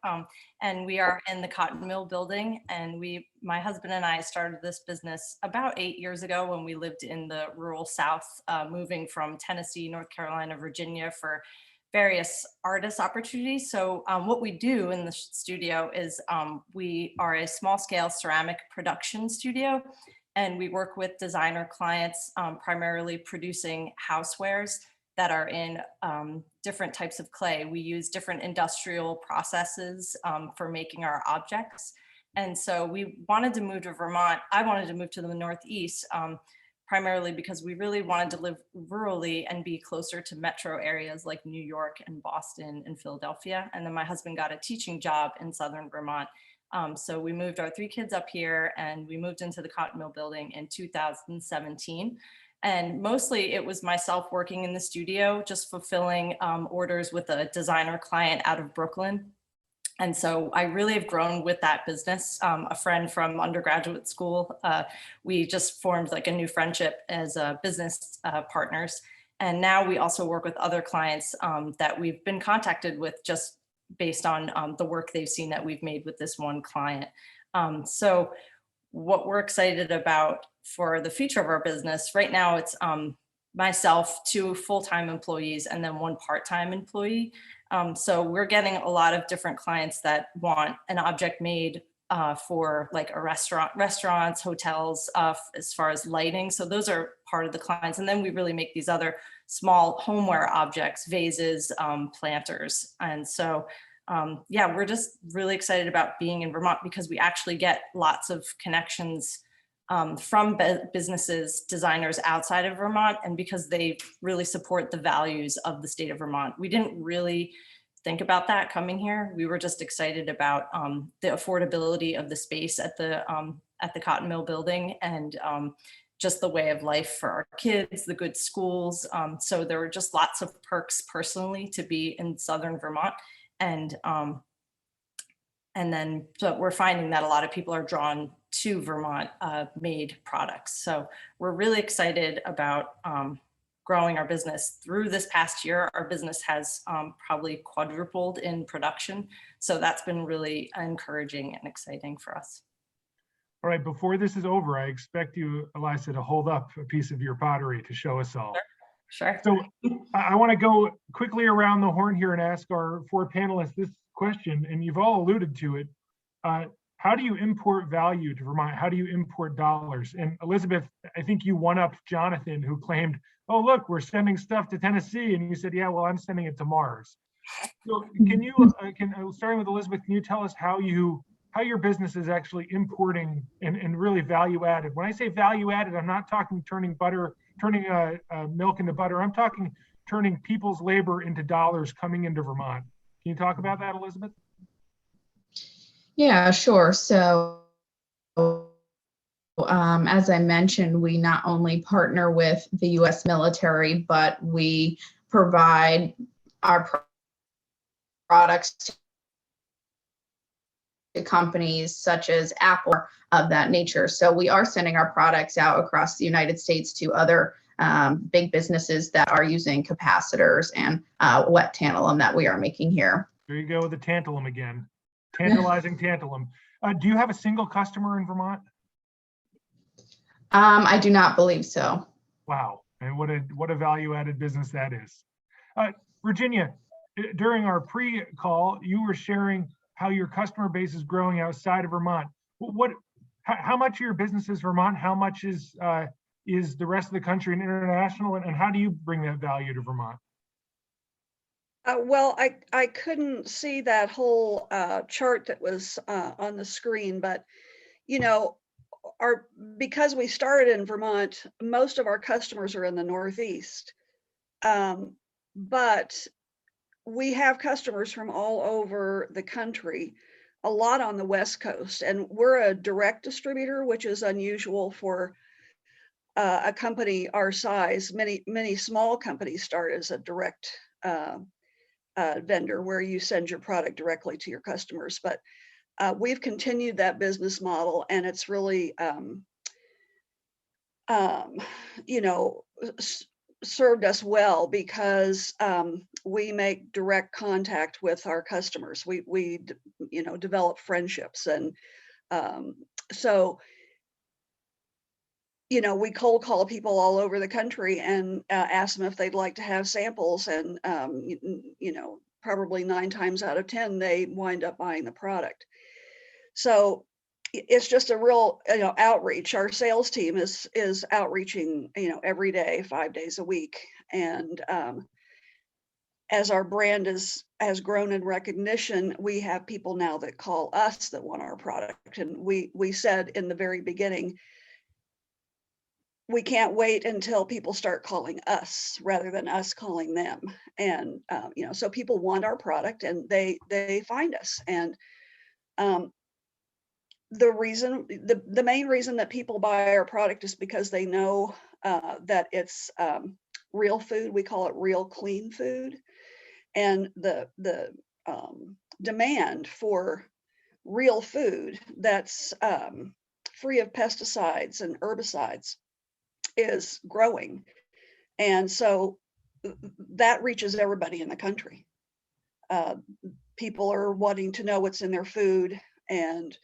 and we are in the cotton mill building, and my husband and I started this business about 8 years ago when we lived in the rural South, moving from Tennessee, North Carolina, Virginia for various artist opportunities. So what we do in the studio is we are a small scale ceramic production studio, and we work with designer clients, primarily producing housewares that are in different types of clay. We use different industrial processes for making our objects. And so we wanted to move to Vermont. I wanted to move to the Northeast, primarily because we really wanted to live rurally and be closer to metro areas like New York and Boston and Philadelphia. And then my husband got a teaching job in Southern Vermont. So we moved our 3 kids up here, and we moved into the cotton mill building in 2017. And mostly it was myself working in the studio, just fulfilling orders with a designer client out of Brooklyn. And so I really have grown with that business. A friend from undergraduate school, we just formed like a new friendship as business partners. And now we also work with other clients that we've been contacted with just based on the work they've seen that we've made with this one client. So what we're excited about for the future of our business, right now it's myself, 2 full-time employees, and then 1 part-time employee. So we're getting a lot of different clients that want an object made for like a restaurants, hotels, as far as lighting. So those are part of the clients. And then we really make these other small homeware objects, vases, planters. And so, yeah, we're just really excited about being in Vermont because we actually get lots of connections from businesses, designers outside of Vermont, and because they really support the values of the state of Vermont. We didn't really think about that coming here. We were just excited about the affordability of the space at the cotton mill building, and just the way of life for our kids, the good schools. So there were just lots of perks personally to be in Southern Vermont. And then but we're finding that a lot of people are drawn to Vermont made products. So we're really excited about growing our business. Through this past year, our business has probably quadrupled in production. So that's been really encouraging and exciting for us. All right, before this is over, I expect you, Elisa, to hold up a piece of your pottery to show us all. Sure. So I want to go quickly around the horn here and ask our 4 panelists this question, and you've all alluded to it. How do you import value to Vermont? How do you import dollars? And Elizabeth, I think you one-upped Jonathan, who claimed, oh, look, we're sending stuff to Tennessee. And you said, yeah, well, I'm sending it to Mars. So can you, starting with Elizabeth, can you tell us how your business is actually importing and really value added? When I say value added, I'm not talking turning milk into butter. I'm talking turning people's labor into dollars coming into Vermont. Can you talk about that, Elizabeth? Yeah, sure. So as I mentioned, we not only partner with the U.S. military, but we provide our products to companies such as Apple of that nature. So we are sending our products out across the United States to other big businesses that are using capacitors and wet tantalum that we are making here. There you go with the tantalum again. Tantalizing tantalum. Do you have a single customer in Vermont? I do not believe so. Wow, and what a value-added business that is. Virginia, during our pre-call, you were sharing how your customer base is growing outside of Vermont. How much of your business is Vermont? How much is the rest of the country and international? And how do you bring that value to Vermont? Well, I couldn't see that whole chart that was on the screen, but you know, because we started in Vermont, most of our customers are in the Northeast. But we have customers from all over the country, a lot on the West Coast, and we're a direct distributor, which is unusual for a company our size. Many small companies start as a direct vendor where you send your product directly to your customers. But we've continued that business model, and it's really, you know, served us well because we make direct contact with our customers. We you know, develop friendships, and so, you know, we cold call people all over the country and ask them if they'd like to have samples, and you know, probably 9 times out of 10 they wind up buying the product. So it's just a real, you know, outreach. Our sales team is outreaching, you know, every day, 5 days a week. And as our brand has grown in recognition, we have people now that call us that want our product. And we said in the very beginning, we can't wait until people start calling us rather than us calling them. And you know, so people want our product and they find us. And the main reason that people buy our product is because they know that it's real food. We call it real clean food. And the demand for real food that's free of pesticides and herbicides is growing. And so that reaches everybody in the country. People are wanting to know what's in their food, and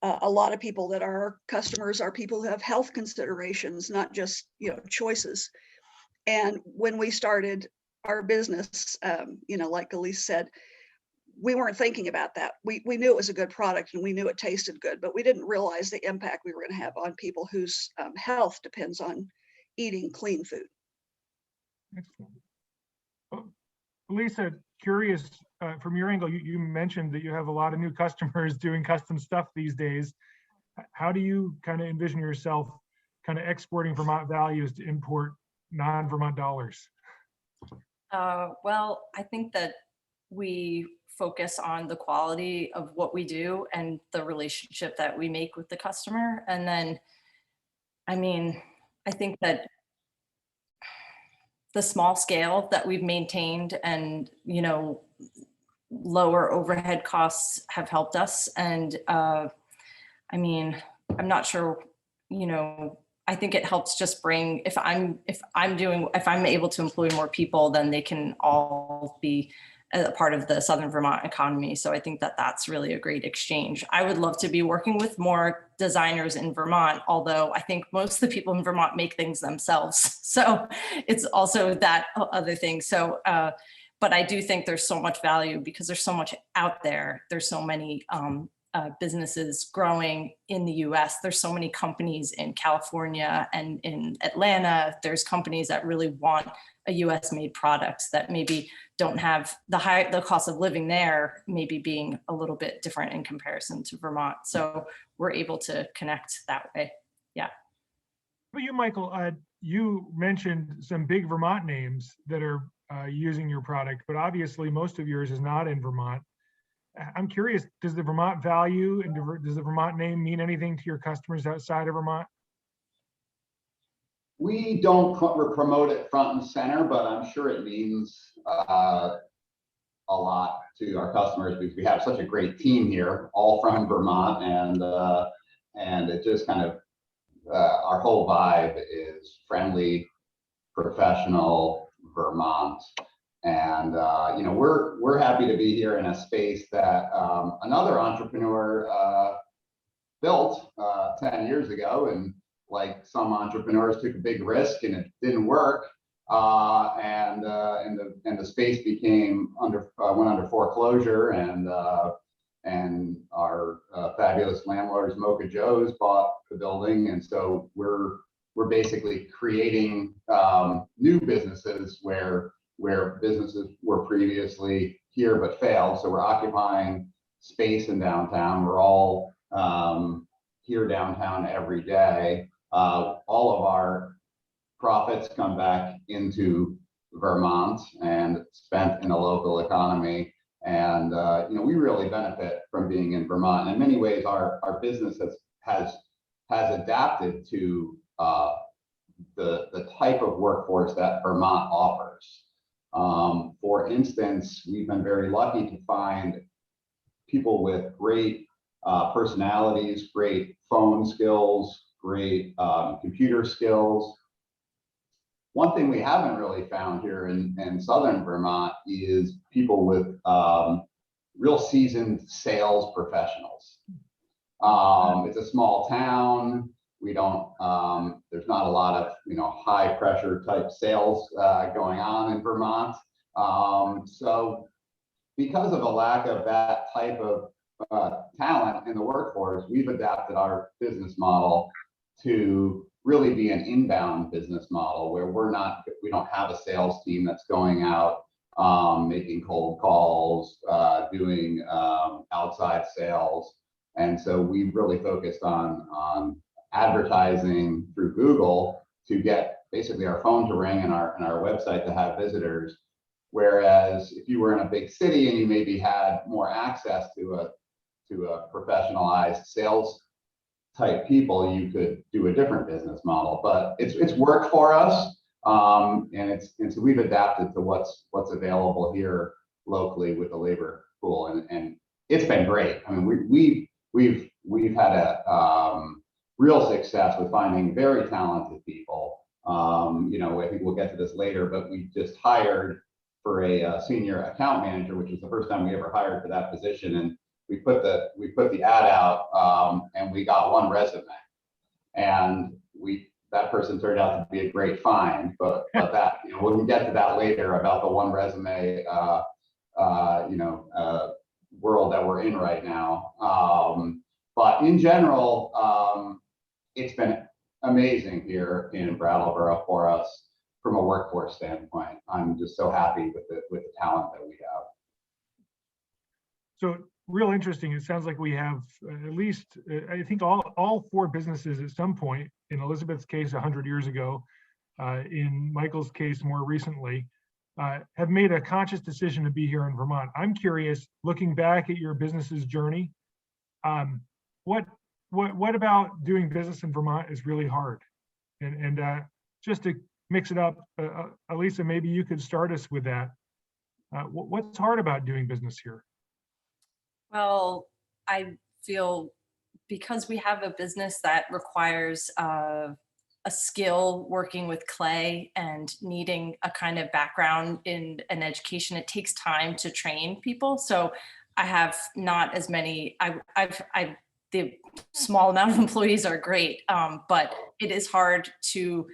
a lot of people that are our customers are people who have health considerations, not just, you know, choices. And when we started our business, you know, like Elise said, we weren't thinking about that. We knew it was a good product and we knew it tasted good, but we didn't realize the impact we were going to have on people whose health depends on eating clean food. Excellent. Well, Lisa, curious, from your angle, you mentioned that you have a lot of new customers doing custom stuff these days. How do you kind of envision yourself kind of exporting Vermont values to import non-Vermont dollars? Well, I think that we focus on the quality of what we do and the relationship that we make with the customer. And then, I mean, I think that the small scale that we've maintained and, you know, lower overhead costs have helped us. And I mean, I'm not sure, you know, I think it helps just bring, if I'm able to employ more people, then they can all be a part of the Southern Vermont economy. So I think that that's really a great exchange. I would love to be working with more designers in Vermont, although I think most of the people in Vermont make things themselves. So it's also that other thing. So, but I do think there's so much value because there's so much out there. There's so many businesses growing in the US. There's so many companies in California and in Atlanta. There's companies that really want a US made products that maybe don't have the cost of living there, maybe being a little bit different in comparison to Vermont. So we're able to connect that way. Yeah. Well, you, Michael, you mentioned some big Vermont names that are using your product, but obviously most of yours is not in Vermont. I'm curious, does the Vermont value and does the Vermont name mean anything to your customers outside of Vermont? We don't promote it front and center, but I'm sure it means a lot to our customers because we have such a great team here, all from Vermont, and it just kind of our whole vibe is friendly, professional Vermont. And you know, we're happy to be here in a space that another entrepreneur built 10 years ago, and like some entrepreneurs took a big risk and it didn't work, and the space became went under foreclosure, and our fabulous landlords Mocha Joe's bought the building, and so we're basically creating new businesses where businesses were previously here but failed. So we're occupying space in downtown. We're all here downtown every day. All of our profits come back into Vermont and spent in the local economy. And we really benefit from being in Vermont. In many ways, our business has adapted to the type of workforce that Vermont offers. For instance, we've been very lucky to find people with great personalities, great phone skills, great computer skills. One thing we haven't really found here in Southern Vermont is people with real seasoned sales professionals. It's a small town. We don't, there's not a lot of, high pressure type sales going on in Vermont. So because of a lack of that type of talent in the workforce, we've adapted our business model to really be an inbound business model where we don't have a sales team that's going out, making cold calls, doing outside sales. And so we've really focused on advertising through Google to get basically our phone to ring and our website to have visitors. Whereas if you were in a big city and you maybe had more access to a professionalized sales type people, you could do a different business model. But it's worked for us, and so we've adapted to what's available here locally with the labor pool, and it's been great. I mean, we've had a real success with finding very talented people. I think we'll get to this later, but we just hired for a senior account manager, which was the first time we ever hired for that position. And we put the ad out, and we got one resume, and that person turned out to be a great find. But that we'll get to that later about the one resume world that we're in right now. But in general, it's been amazing here in Brattleboro for us from a workforce standpoint. I'm just so happy with the talent that we have. So real interesting. It sounds like we have at least, I think all four businesses at some point, in Elizabeth's case 100 years ago, in Michael's case more recently, have made a conscious decision to be here in Vermont. I'm curious, looking back at your business's journey, what about doing business in Vermont is really hard? And just to mix it up, Elisa, maybe you could start us with that. What's hard about doing business here? Well, I feel because we have a business that requires a skill working with clay and needing a kind of background in an education, it takes time to train people. So I have not as many, the small amount of employees are great, but it is hard to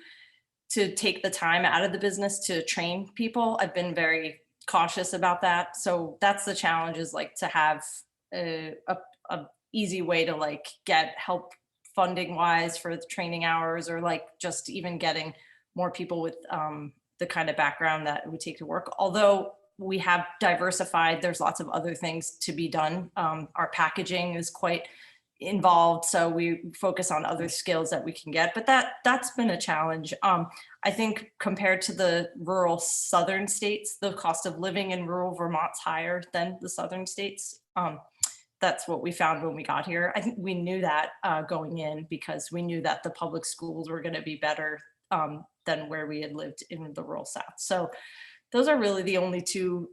take the time out of the business to train people. I've been very cautious about that. So that's the challenge, is like to have a easy way to like get help funding wise for the training hours, or like just even getting more people with the kind of background that it would take to work. Although we have diversified, there's lots of other things to be done. Our packaging is quite involved, so we focus on other skills that we can get, but that's been a challenge. I think compared to the rural southern states, the cost of living in rural Vermont's higher than the southern states. That's what we found when we got here. I think we knew that going in, because we knew that the public schools were going to be better than where we had lived in the rural South. So those are really the only two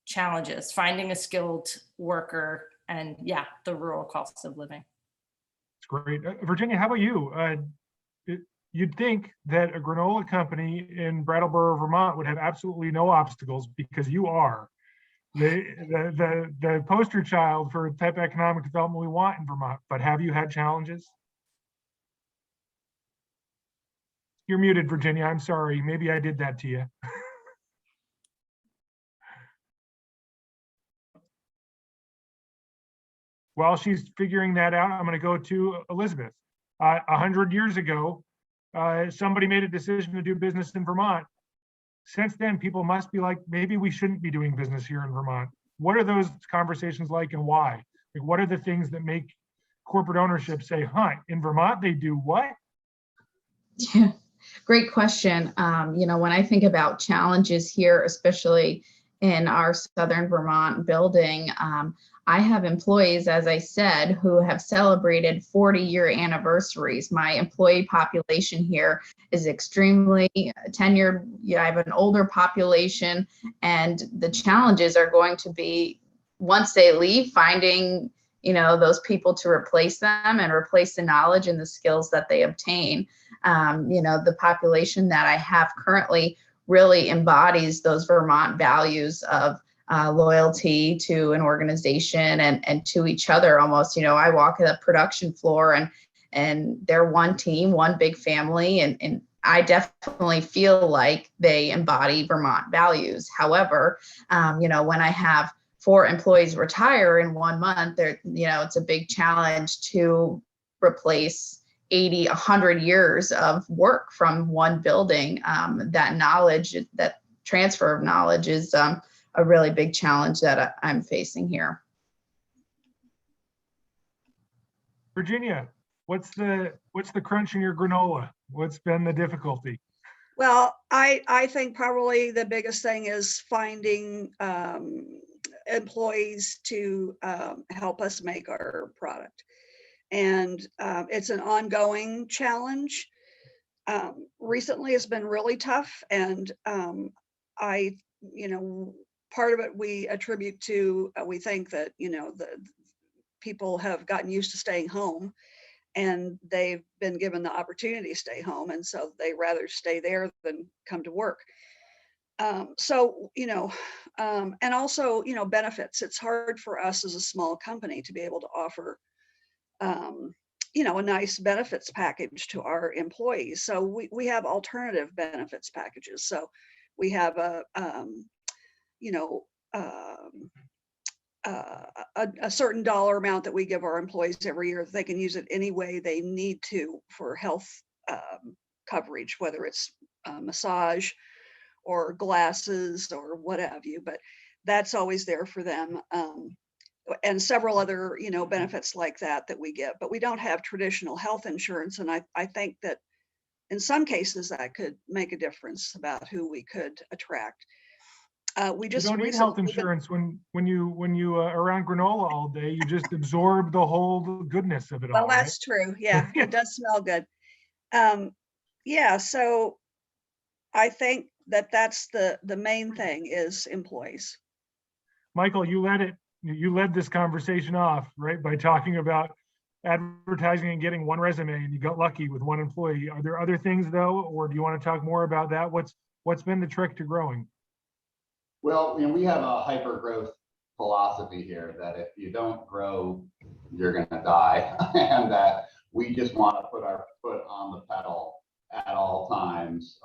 challenges: finding a skilled worker, and the rural costs of living. It's great. Virginia, how about you? You'd think that a granola company in Brattleboro, Vermont would have absolutely no obstacles, because you are the poster child for the type of economic development we want in Vermont. But have you had challenges? You're muted, Virginia. I'm sorry. Maybe I did that to you. While she's figuring that out, I'm going to go to Elizabeth. 100 years ago, somebody made a decision to do business in Vermont. Since then, people must be like, maybe we shouldn't be doing business here in Vermont. What are those conversations like, and why? Like, what are the things that make corporate ownership say, huh, in Vermont, they do what? Yeah, great question. When I think about challenges here, especially in our Southern Vermont building, I have employees, as I said, who have celebrated 40-year anniversaries. My employee population here is extremely tenured. I have an older population, and the challenges are going to be, once they leave, finding those people to replace them and replace the knowledge and the skills that they obtain. The population that I have currently really embodies those Vermont values of loyalty to an organization and to each other almost. I walk the production floor and they're one team, one big family, and I definitely feel like they embody Vermont values. However, when I have 4 employees retire in 1 month, it's a big challenge to replace 80, 100 years of work from one building. That knowledge, that transfer of knowledge is a really big challenge that I'm facing here. Virginia, what's the crunch in your granola? What's been the difficulty? Well, I think probably the biggest thing is finding employees to help us make our product. And it's an ongoing challenge. Recently, it's been really tough. And part of it we attribute to, we think that, the people have gotten used to staying home and they've been given the opportunity to stay home. And so they rather stay there than come to work. And also, benefits. It's hard for us as a small company to be able to offer, a nice benefits package to our employees. So we have alternative benefits packages. So we have a certain dollar amount that we give our employees every year. They can use it any way they need to for health coverage, whether it's massage or glasses or what have you, but that's always there for them. And several other, benefits like that we give, but we don't have traditional health insurance. And I think that in some cases that could make a difference about who we could attract. We just don't need health insurance when you are around granola all day. You just absorb the whole goodness of it all. Well, that's true. Yeah, it does smell good. Yeah, so I think that's the main thing is employees. Michael, you led this conversation off, right, by talking about advertising and getting one resume, and you got lucky with one employee. Are there other things though, or do you want to talk more about that? What's been the trick to growing? Well, we have a hyper growth philosophy here that if you don't grow, you're going to die, and that we just want to put our foot on the pedal at all times,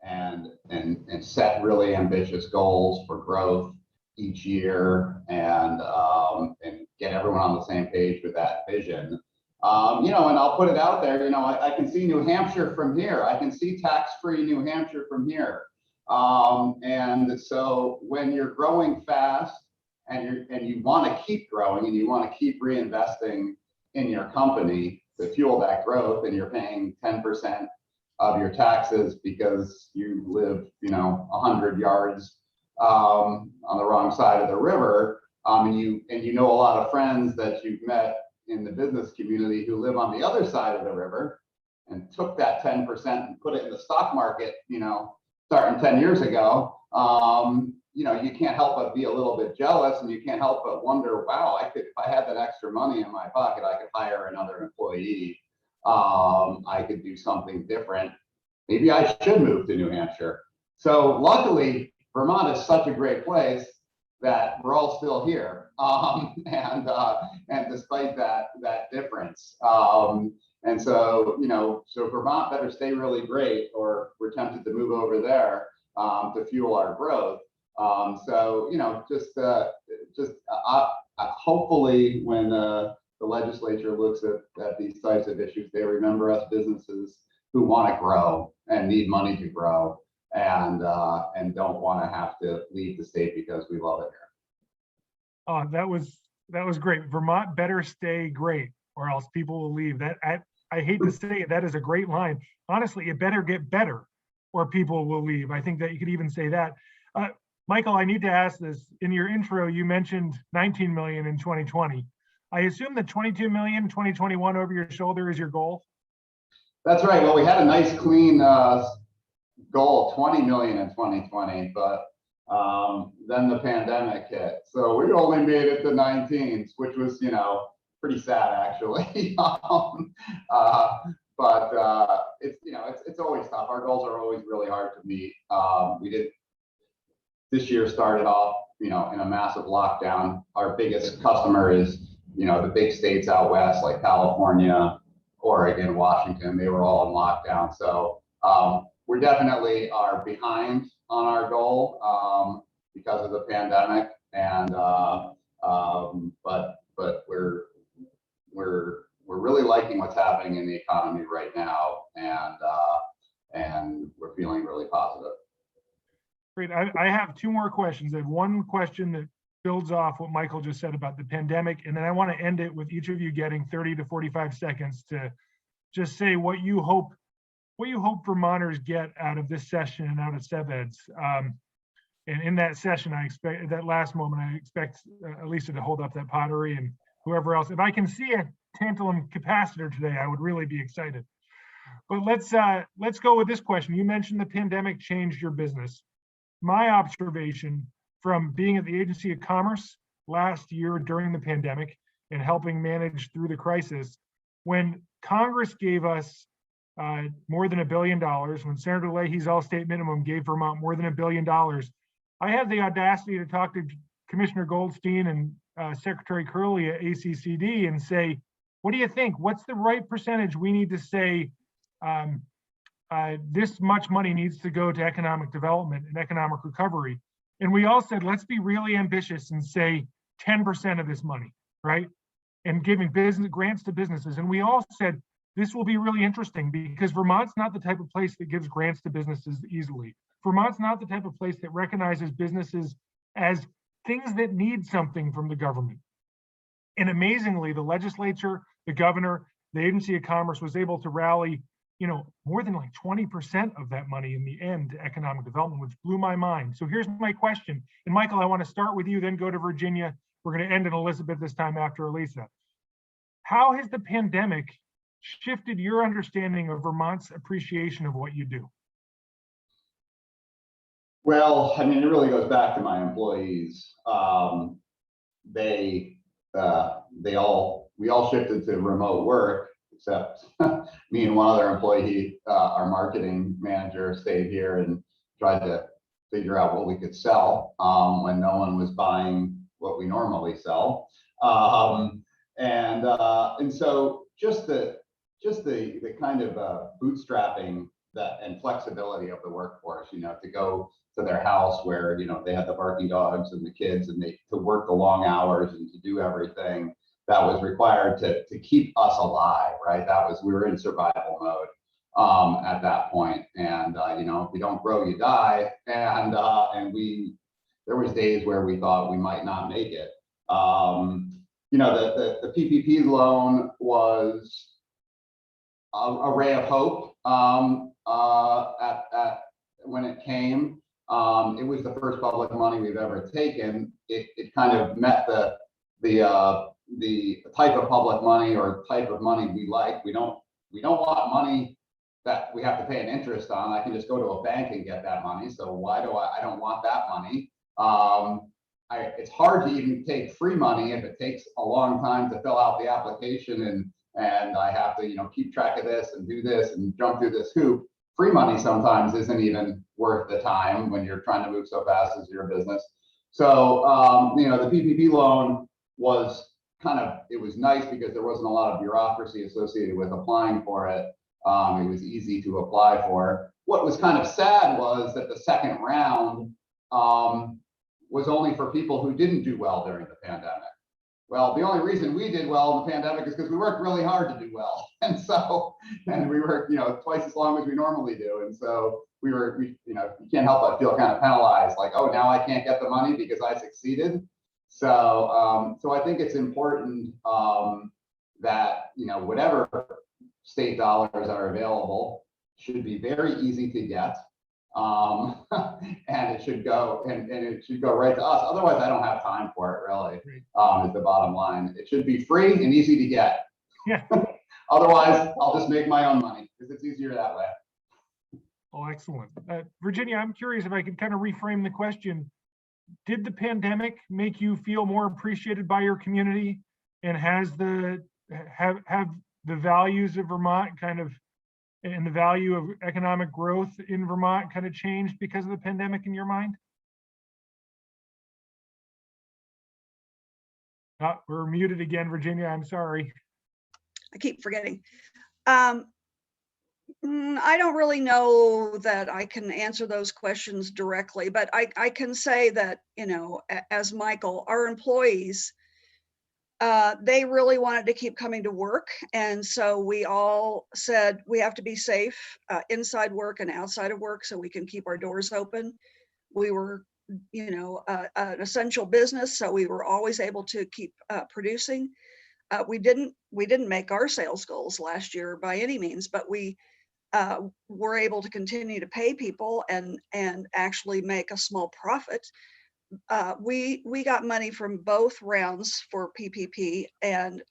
and set really ambitious goals for growth each year, and get everyone on the same page with that vision. And I'll put it out there. I can see New Hampshire from here. I can see tax-free New Hampshire from here. And so when you're growing fast and you want to keep growing and you want to keep reinvesting in your company to fuel that growth, and you're paying 10% of your taxes because you live, 100 yards on the wrong side of the river, and you know a lot of friends that you've met in the business community who live on the other side of the river and took that 10% and put it in the stock market, starting 10 years ago, you can't help but be a little bit jealous, and you can't help but wonder, wow, if I had that extra money in my pocket, I could hire another employee. I could do something different. Maybe I should move to New Hampshire. So luckily, Vermont is such a great place that we're all still here. And despite that difference. And so, so Vermont better stay really great, or we're tempted to move over there to fuel our growth. So, hopefully when the legislature looks at these types of issues, they remember us businesses who want to grow and need money to grow, and don't want to have to leave the state because we love it here. That was That was great. Vermont better stay great or else people will leave. That I hate to say it, that is a great line. Honestly, it better get better or people will leave. I think that you could even say that. Michael, I need to ask this. In your intro, you mentioned 19 million in 2020. I assume that 22 million 2021 over your shoulder is your goal? That's right. Well, we had a nice clean goal, 20 million in 2020, but then the pandemic hit. So we only made it to 19, which was, pretty sad actually. But it's always tough. Our goals are always really hard to meet. This year started off, in a massive lockdown. Our biggest customer is, the big states out west like California, Oregon, Washington. They were all in lockdown. So we definitely are behind on our goal because of the pandemic, and but we're really liking what's happening in the economy right now, and we're feeling really positive. Great. I have two more questions. I have one question that builds off what Michael just said about the pandemic, and then I want to end it with each of you getting 30 to 45 seconds to just say what you hope Vermonters get out of this session and out of CEVEDS. And in that session, at that last moment, I expect Elisa to hold up that pottery and whoever else. If I can see a tantalum capacitor today, I would really be excited. But let's go with this question. You mentioned the pandemic changed your business. My observation from being at the Agency of Commerce last year during the pandemic and helping manage through the crisis, when Congress gave us more than $1 billion, when Senator Leahy's all-state minimum gave Vermont more than $1 billion, I had the audacity to talk to Commissioner Goldstein and Secretary Curley at ACCD and say, what do you think? What's the right percentage we need to say this much money needs to go to economic development and economic recovery? And we all said, let's be really ambitious and say 10% of this money, right? And giving business grants to businesses. And we all said, this will be really interesting because Vermont's not the type of place that gives grants to businesses easily. Vermont's not the type of place that recognizes businesses as things that need something from the government. And amazingly, the legislature, the governor, the Agency of Commerce was able to rally, more than like 20% of that money in the end to economic development, which blew my mind. So here's my question. And Michael, I want to start with you, then go to Virginia. We're going to end in Elizabeth this time after Elisa. How has the pandemic shifted your understanding of Vermont's appreciation of what you do? Well, it really goes back to my employees. We all shifted to remote work, except me and one other employee, our marketing manager, stayed here and tried to figure out what we could sell when no one was buying what we normally sell. And so just the kind of bootstrapping that and flexibility of the workforce, to go to their house where they had the barking dogs and the kids, and to work the long hours and to do everything that was required to keep us alive, right? We were in survival mode at that point, and if you don't grow, you die, and there was days where we thought we might not make it. The PPP loan was a ray of hope when it came. It was the first public money we've ever taken. It kind of met the type of public money or type of money we like. We don't want money that we have to pay an interest on. I can just go to a bank and get that money. So why do I don't want that money. It's hard to even take free money if it takes a long time to fill out the application and I have to, keep track of this and do this and jump through this hoop. Free money sometimes isn't even worth the time when you're trying to move so fast as your business. So, the PPP loan was it was nice because there wasn't a lot of bureaucracy associated with applying for it. It was easy to apply for. What was kind of sad was that the second round was only for people who didn't do well during the pandemic. Well, the only reason we did well in the pandemic is because we worked really hard to do well. And we worked, twice as long as we normally do. And so you can't help but feel kind of penalized, like, oh, now I can't get the money because I succeeded. So I think it's important that, whatever state dollars are available should be very easy to get. And it should go right to us. Otherwise, I don't have time for it, really, is the bottom line. It should be free and easy to get. Yeah. Otherwise, I'll just make my own money because it's easier that way. Oh, excellent. Virginia, I'm curious if I could kind of reframe the question. Did the pandemic make you feel more appreciated by your community? And have the values of Vermont and the value of economic growth in Vermont kind of changed because of the pandemic in your mind? We're muted again, Virginia, I'm sorry. I keep forgetting. I don't really know that I can answer those questions directly, but I can say that, as Michael, our employees, they really wanted to keep coming to work. And so we all said we have to be safe inside work and outside of work so we can keep our doors open. We were, an essential business, so we were always able to keep producing. We didn't make our sales goals last year by any means, but we were able to continue to pay people and actually make a small profit. We got money from both rounds for PPP, and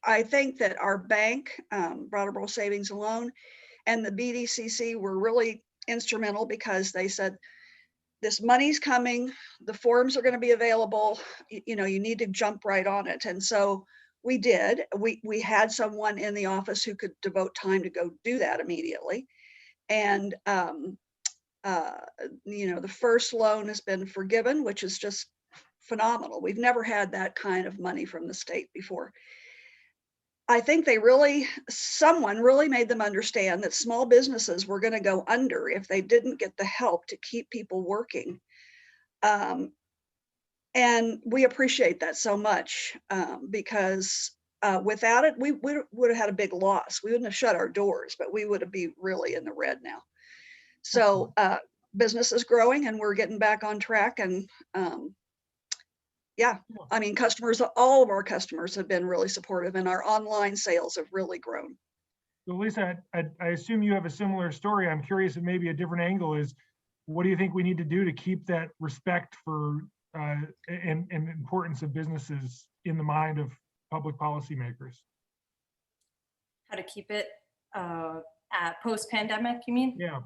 I think that our bank, Brattleboro Savings and Loan, and the BDCC were really instrumental because they said, this money's coming, the forms are going to be available, you need to jump right on it. And so we did. We had someone in the office who could devote time to go do that immediately. And the first loan has been forgiven, which is just phenomenal. We've never had that kind of money from the state before. I think someone really made them understand that small businesses were going to go under if they didn't get the help to keep people working. And we appreciate that so much because without it, we would have had a big loss. We wouldn't have shut our doors, but we would be really in the red now. So business is growing and we're getting back on track. And customers, all of our customers have been really supportive and our online sales have really grown. So Lisa, I assume you have a similar story. I'm curious if maybe a different angle is, what do you think we need to do to keep that respect for and importance of businesses in the mind of public policymakers? How to keep it at post-pandemic, you mean? Yeah.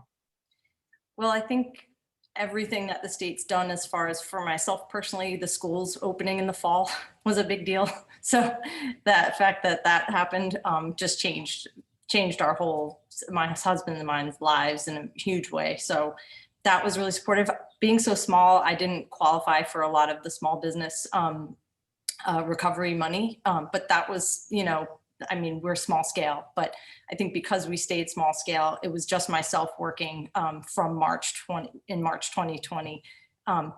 Well, I think everything that the state's done, as far as for myself personally, the schools opening in the fall was a big deal. So that fact that happened just changed our whole, my husband and mine's lives in a huge way. So that was really supportive. Being so small, I didn't qualify for a lot of the small business recovery money, but that was, we're small scale, but I think because we stayed small scale, it was just myself working from March 2020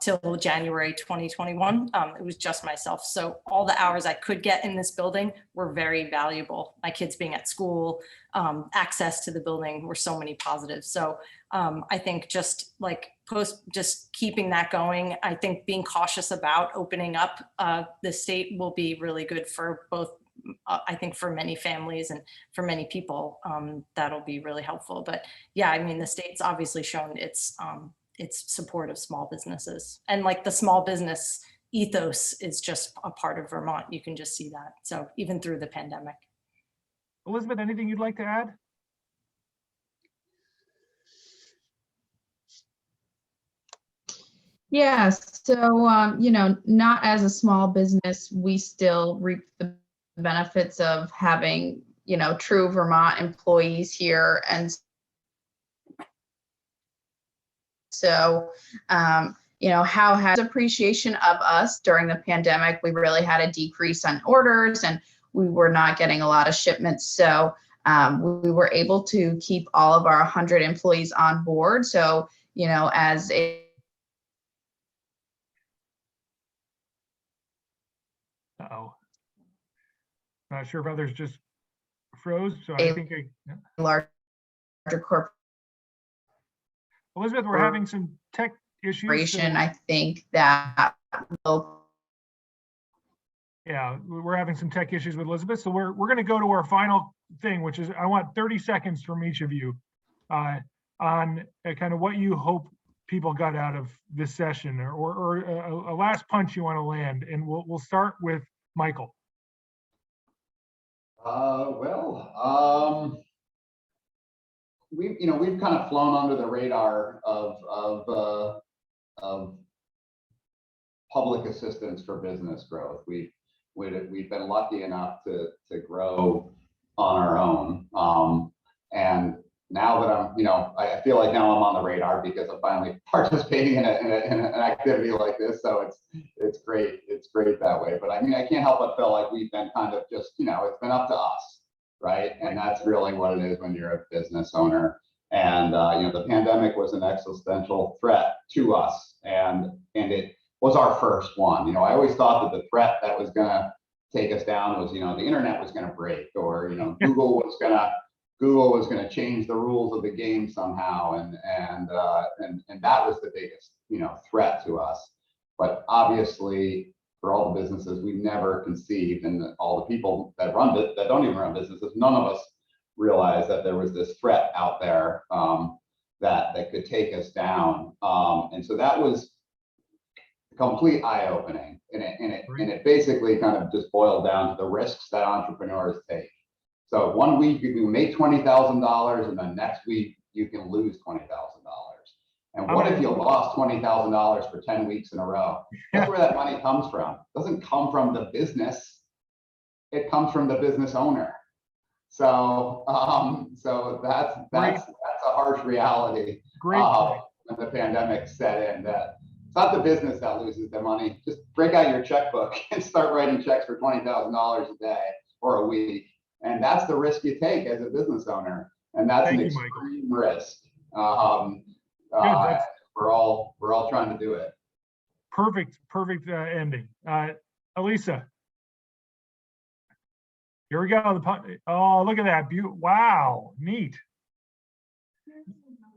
till January 2021. It was just myself. So all the hours I could get in this building were very valuable. My kids being at school, access to the building were so many positives. So I think just keeping that going, I think being cautious about opening up the state will be really good for both. I think for many families and for many people, that'll be really helpful. But yeah, the state's obviously shown its support of small businesses, and the small business ethos is just a part of Vermont. You can just see that. So even through the pandemic. Elizabeth, anything you'd like to add? Yeah, so, not as a small business, we still reap the benefits of having, true Vermont employees here. And so, how has appreciation of us during the pandemic? We really had a decrease on orders and we were not getting a lot of shipments. So we were able to keep all of our 100 employees on board. So, as a Uh-oh. Not sure if others just froze, so I think larger corporate. Elizabeth, we're having some tech issues. So, I think that will. yeah, we're having some tech issues with Elizabeth. So we're going to go to our final thing, which is I want 30 seconds from each of you on kind of what you hope people got out of this session, or a last punch you want to land. And we'll start with Michael. We've kind of flown under the radar of public assistance for business growth. We've been lucky enough to grow on our own. And now that I feel like now I'm on the radar because I'm finally participating in an activity like this. So it's great. It's great that way. But I mean, I can't help but feel like we've been kind of just, it's been up to us, right? And that's really what it is when you're a business owner. And the pandemic was an existential threat to us, and it was our first one. I always thought that the threat that was going to take us down was, the internet was going to break, or Google was going to change the rules of the game somehow, and that was the biggest threat to us. But obviously, for all the businesses we've never conceived, and all the people that don't even run businesses, none of us realized that there was this threat out there that could take us down, and so that was complete eye-opening, and it basically kind of just boiled down to the risks that entrepreneurs take. So 1 week you can make $20,000, and then next week you can lose $20,000. And what if you lost $20,000 for 10 weeks in a row? That's where that money comes from. It doesn't come from the business. It comes from the business owner. So that's a harsh reality. When the pandemic set in, that it's not the business that loses the money. Just break out your checkbook and start writing checks for $20,000 a day or a week. And that's the risk you take as a business owner. And that's an extreme risk. We're all trying to do it. Perfect ending. Elisa. Here we go. Oh, look at that. Wow, neat.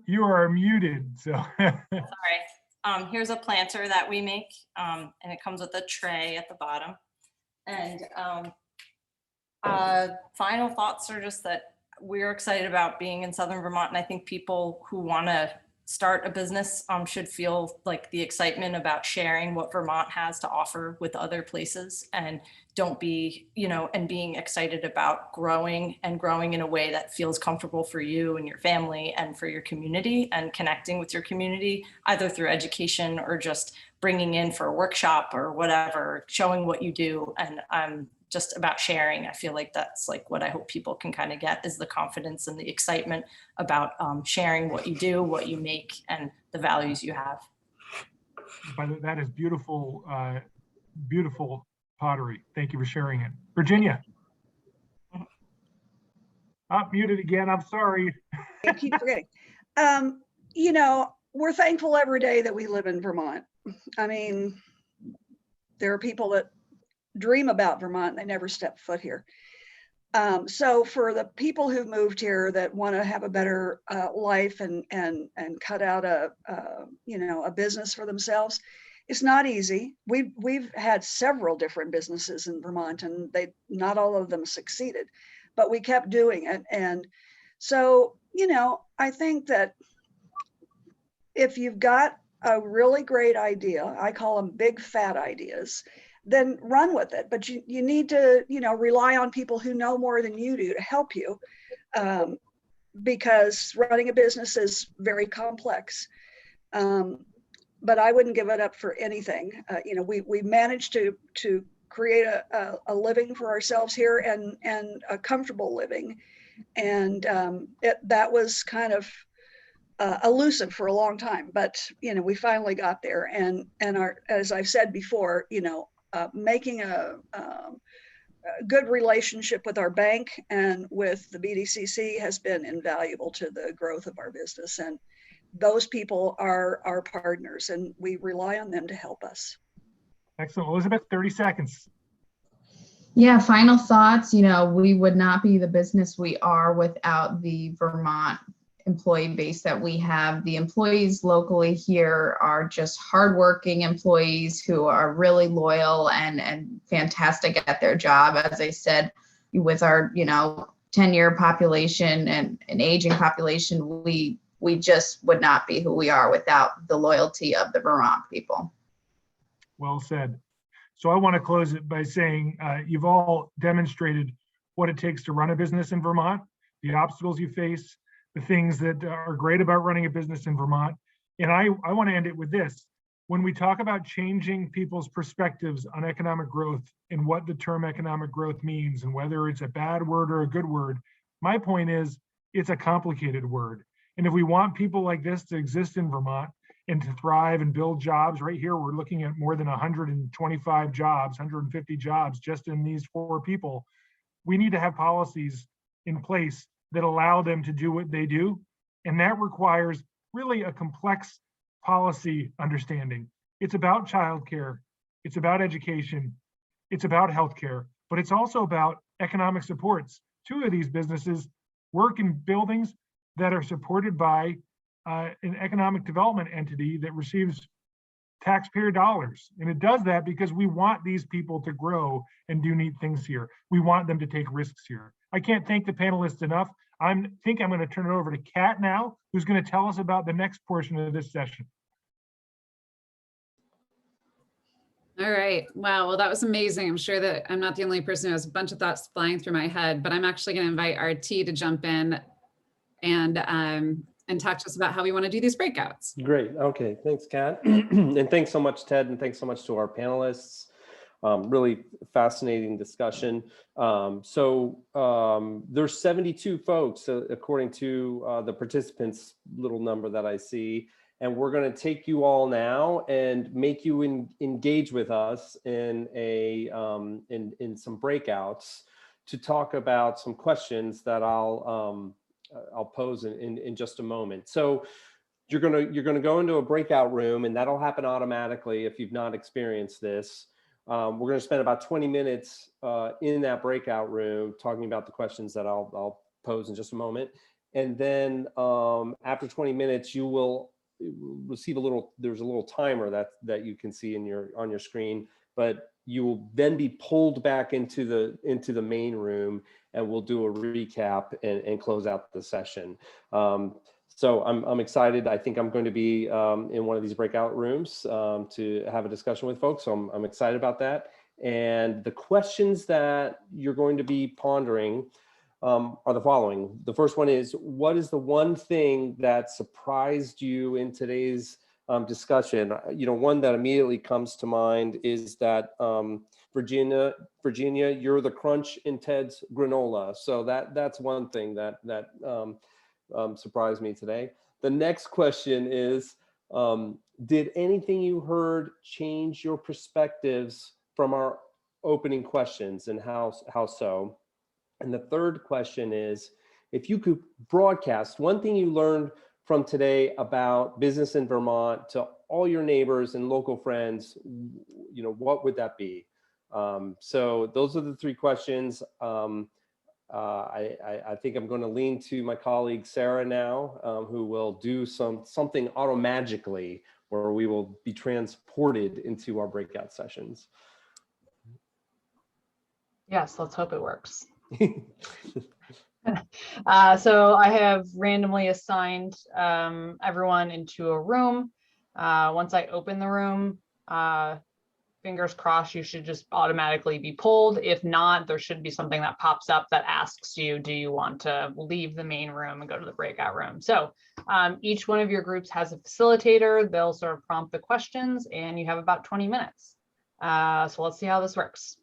You are muted. So. Sorry. Here's a planter that we make, and it comes with a tray at the bottom. And final thoughts are just that we're excited about being in Southern Vermont, and I think people who want to start a business should feel like the excitement about sharing what Vermont has to offer with other places, and don't be, and being excited about growing in a way that feels comfortable for you and your family and for your community, and connecting with your community either through education or just bringing in for a workshop or whatever, showing what you do. And just about sharing. I feel like that's like what I hope people can kind of get, is the confidence and the excitement about sharing what you do, what you make, and the values you have. That is beautiful, beautiful pottery. Thank you for sharing it. Virginia. I'm muted again. I'm sorry. I keep forgetting. We're thankful every day that we live in Vermont. I mean, there are people that dream about Vermont, they never step foot here. So for the people who've moved here that want to have a better life and cut out a business for themselves, it's not easy. We've had several different businesses in Vermont, and not all of them succeeded, but we kept doing it. And so, I think that if you've got a really great idea, I call them big fat ideas, then run with it. But you need to, rely on people who know more than you do to help you, because running a business is very complex. But I wouldn't give it up for anything. We managed to create a living for ourselves here, and a comfortable living. And that was kind of elusive for a long time, but we finally got there. And as I've said before, making a good relationship with our bank and with the BDCC has been invaluable to the growth of our business. And those people are our partners, and we rely on them to help us. Excellent. Elizabeth, 30 seconds. Yeah, final thoughts. We would not be the business we are without the Vermont employee base that we have. The employees locally here are just hardworking employees who are really loyal and fantastic at their job. As I said, with our 10-year population and an aging population, we just would not be who we are without the loyalty of the Vermont people. Well said. So I want to close it by saying you've all demonstrated what it takes to run a business in Vermont, the obstacles you face, the things that are great about running a business in Vermont. And I want to end it with this. When we talk about changing people's perspectives on economic growth and what the term economic growth means and whether it's a bad word or a good word, my point is it's a complicated word. And if we want people like this to exist in Vermont and to thrive and build jobs, right here, we're looking at more than 125 jobs, 150 jobs just in these 4 people. We need to have policies in place that allow them to do what they do. And that requires really a complex policy understanding. It's about childcare, it's about education, it's about healthcare, but it's also about economic supports. 2 of these businesses work in buildings that are supported by an economic development entity that receives taxpayer dollars. And it does that because we want these people to grow and do neat things here. We want them to take risks here. I can't thank the panelists enough. I think I'm going to turn it over to Kat now, who's going to tell us about the next portion of this session. All right. Wow. Well, that was amazing. I'm sure that I'm not the only person who has a bunch of thoughts flying through my head, but I'm actually going to invite RT to jump in and talk to us about how we want to do these breakouts. Great. Okay. Thanks, Kat. And thanks so much, Ted. And thanks so much to our panelists. Really fascinating discussion. There's 72 folks, according to the participants little number that I see. And we're going to take you all now and make you engage with us in some breakouts to talk about some questions that I'll pose in just a moment. So you're gonna go into a breakout room, and that'll happen automatically if you've not experienced this. We're going to spend about 20 minutes in that breakout room talking about the questions that I'll pose in just a moment. And then after 20 minutes, you will receive there's a little timer that you can see on your screen, but you will then be pulled back into the main room, and we'll do a recap and close out the session. So I'm excited. I think I'm going to be in one of these breakout rooms to have a discussion with folks. So I'm excited about that. And the questions that you're going to be pondering are the following. The first one is, what is the one thing that surprised you in today's discussion? One that immediately comes to mind is that Virginia, you're the crunch in Ted's granola. So that's one thing that surprised me today. The next question is, did anything you heard change your perspectives from our opening questions, and how so? And the third question is, if you could broadcast one thing you learned from today about business in Vermont to all your neighbors and local friends, what would that be? So those are the 3 questions. I think I'm going to lean to my colleague Sarah now, who will do something automagically where we will be transported into our breakout sessions. Yes, let's hope it works. So I have randomly assigned everyone into a room. Once I open the room, fingers crossed, you should just automatically be pulled. If not, there should be something that pops up that asks you, do you want to leave the main room and go to the breakout room? So each one of your groups has a facilitator. They'll sort of prompt the questions, and you have about 20 minutes. So let's see how this works.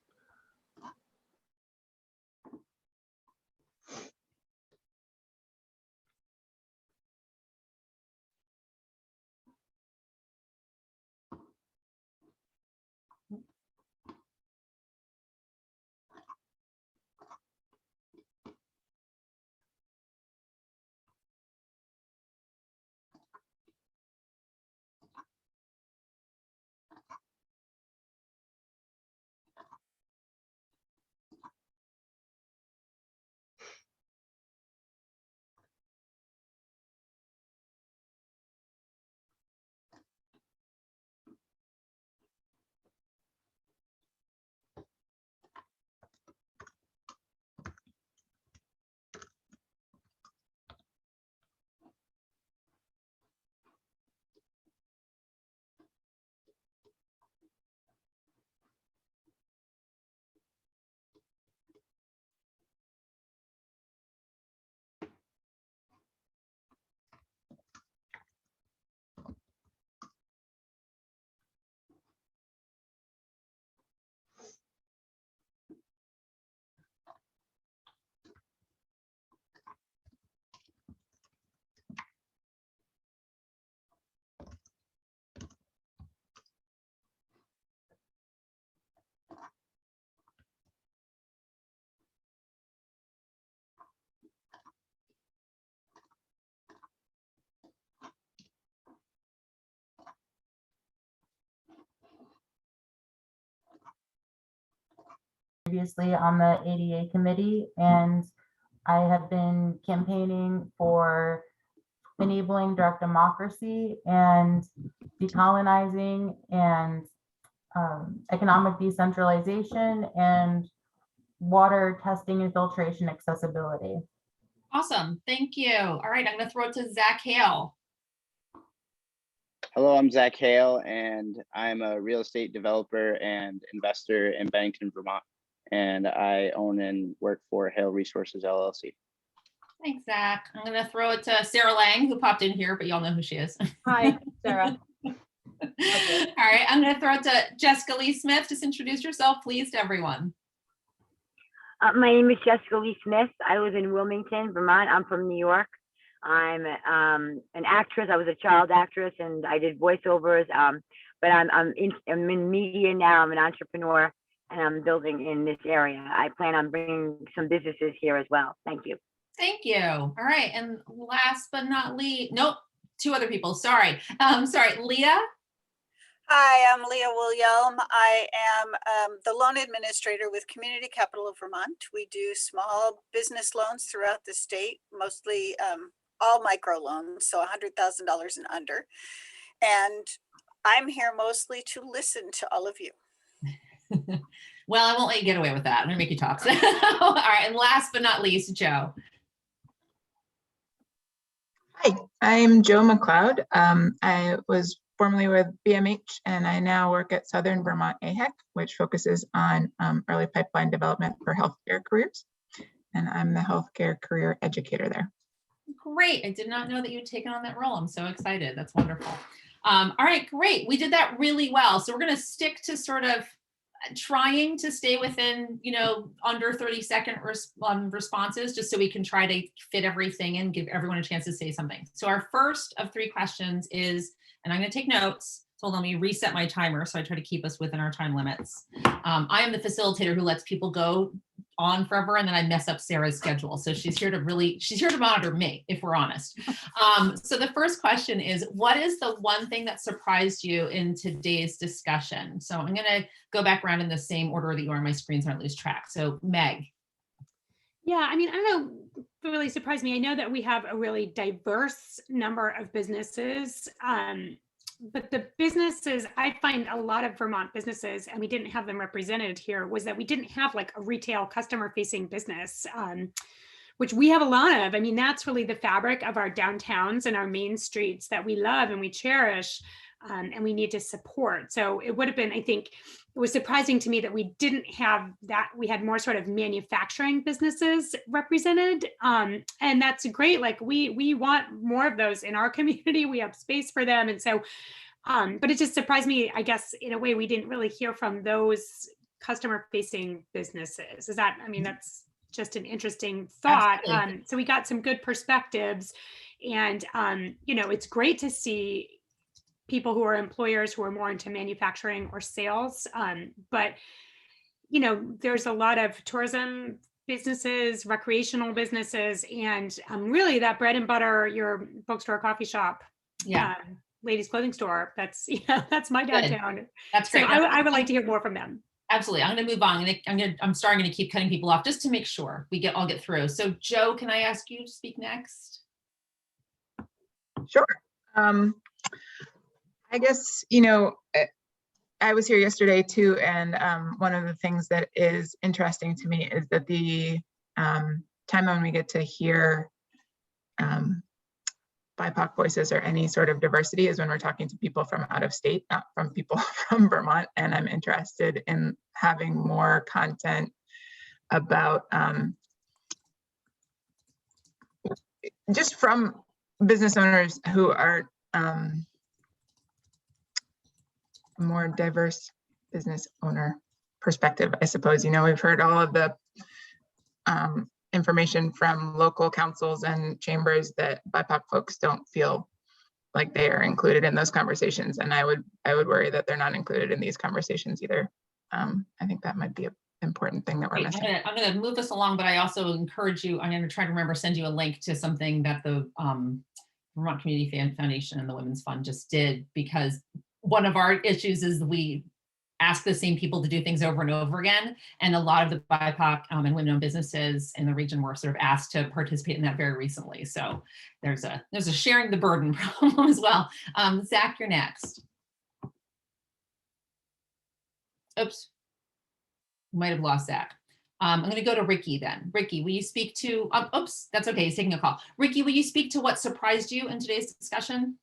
previously on the ADA committee, and I have been campaigning for enabling direct democracy and decolonizing and economic decentralization and water testing and filtration accessibility. Awesome, thank you. All right, I'm gonna throw it to Zach Hale. Hello, I'm Zach Hale, and I'm a real estate developer and investor in Bennington, Vermont. And I own and work for Hale Resources, LLC. Thanks, Zach. I'm gonna throw it to Sarah Lang, who popped in here, but y'all know who she is. Hi, Sarah. All right, I'm gonna throw it to Jessica Lee Smith. Just introduce yourself, please, to everyone. My name is Jessica Lee Smith. I live in Wilmington, Vermont. I'm from New York. I'm an actress. I was a child actress and I did voiceovers. But I'm in media now. I'm an entrepreneur and I'm building in this area. I plan on bringing some businesses here as well. Thank you. Thank you. All right, and last but not least, nope, two other people. Sorry, sorry, Leah. Hi, I'm Leah William. I am the loan administrator with Community Capital of Vermont. We do small business loans throughout the state, mostly all micro loans, so $100,000 and under. And I'm here mostly to listen to all of you. Well, I won't let you get away with that. I'm gonna make you talk. All right, and last but not least, Joe. Hi, I'm Joe McLeod. I was formerly with BMH and I now work at Southern Vermont AHEC, which focuses on early pipeline development for healthcare careers. And I'm the healthcare career educator there. Great. I did not know that you'd taken on that role. I'm so excited. That's wonderful. All right, great. We did that really well. So we're going to stick to sort of trying to stay within, under 30-second responses, just so we can try to fit everything and give everyone a chance to say something. So our first of 3 questions is, and I'm going to take notes, so let me reset my timer so I try to keep us within our time limits. I am the facilitator who lets people go on forever and then I mess up Sarah's schedule. So she's here to monitor me, if we're honest. So the first question is, what is the one thing that surprised you in today's discussion? So I'm going to go back around in the same order that you are on my screen so I don't lose track. So Meg. Yeah, I mean, I don't know, it really surprised me. I know that we have a really diverse number of businesses, but the businesses, I find a lot of Vermont businesses, and we didn't have them represented here, was that we didn't have like a retail customer facing business, which we have a lot of. I mean, that's really the fabric of our downtowns and our main streets that we love and we cherish. And we need to support. So it would have been, I think, it was surprising to me that we didn't have that. We had more sort of manufacturing businesses represented. And that's great. Like we want more of those in our community. We have space for them. And so, but it just surprised me, I guess, in a way, we didn't really hear from those customer facing businesses. Is that, I mean, that's just an interesting thought. So we got some good perspectives and, it's great to see people who are employers who are more into manufacturing or sales. But, there's a lot of tourism businesses, recreational businesses, and really that bread and butter, your bookstore, coffee shop, ladies clothing store, that's, that's my downtown. Good. That's great. So I would like to hear more from them. Absolutely. I'm going to move on. I'm going to keep cutting people off just to make sure I'll get through. So Joe, can I ask you to speak next? Sure. I guess, I was here yesterday too, and one of the things that is interesting to me is that the time when we get to hear BIPOC voices or any sort of diversity is when we're talking to people from out of state, not from people from Vermont. And I'm interested in having more content about just from business owners who are more diverse business owner perspective, I suppose. We've heard all of the information from local councils and chambers that BIPOC folks don't feel like they are included in those conversations. And I would worry that they're not included in these conversations either. I think that might be an important thing that we're missing. I'm going to move us along, but I also encourage you, I'm going to try to remember, send you a link to something that the Vermont Community Foundation and the Women's Fund just did, because one of our issues is we ask the same people to do things over and over again. And a lot of the BIPOC and women-owned businesses in the region were sort of asked to participate in that very recently. So there's a sharing the burden problem as well. Zach, you're next. Oops, might have lost Zach. I'm going to go to Ricky then. Ricky, will you speak to, oops, that's okay, he's taking a call. Ricky, will you speak to what surprised you in today's discussion?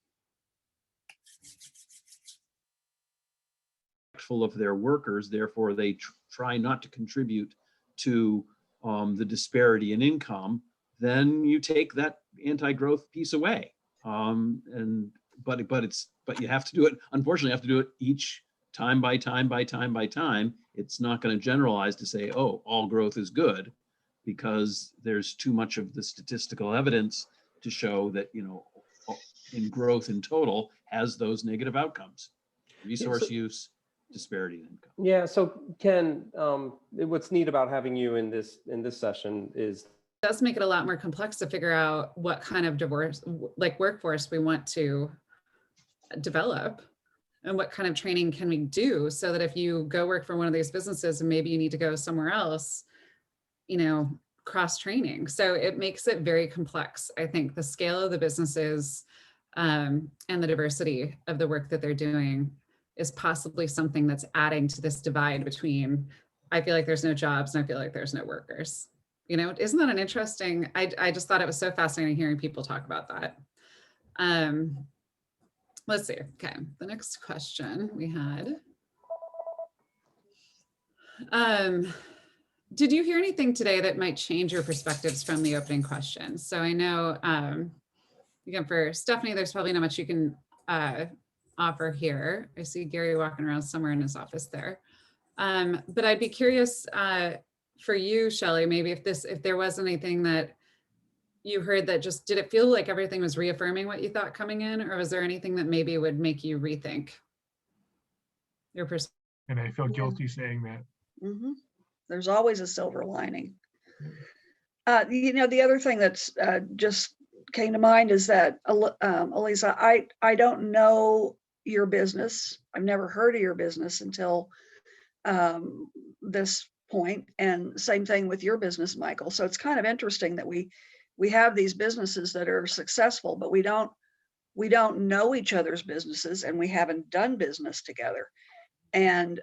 Of their workers, therefore they try not to contribute to the disparity in income, then you take that anti-growth piece away. But you have to do it, unfortunately, you have to do it each time by time by time by time. It's not going to generalize to say, oh, all growth is good, because there's too much of the statistical evidence to show that, you know, in growth in total has those negative outcomes. Resource use, disparity in income. Yeah, so Ken, what's neat about having you in this session is it does make it a lot more complex to figure out what kind of diverse, like, workforce we want to develop, and what kind of training can we do, so that if you go work for one of these businesses and maybe you need to go somewhere else, you know, cross training. So it makes it very complex. I think the scale of the businesses and the diversity of the work that they're doing is possibly something that's adding to this divide between, I feel like there's no jobs and I feel like there's no workers. You know, isn't that an interesting, I just thought it was so fascinating hearing people talk about that. Let's see, okay, the next question we had. Did you hear anything today that might change your perspectives from the opening question? So I know, again, for Stephanie, there's probably not much you can offer here. I see Gary walking around somewhere in his office there. But I'd be curious for you, Shelley, maybe if there was anything that you heard that just, did it feel like everything was reaffirming what you thought coming in, or was there anything that maybe would make you rethink your perspective? And I feel guilty saying that. Mm-hmm. There's always a silver lining. You know, the other thing that's just came to mind is that, Elisa, I don't know your business. I've never heard of your business until this point, and same thing with your business, Michael. So it's kind of interesting that we have these businesses that are successful, but we don't know each other's businesses, and we haven't done business together. And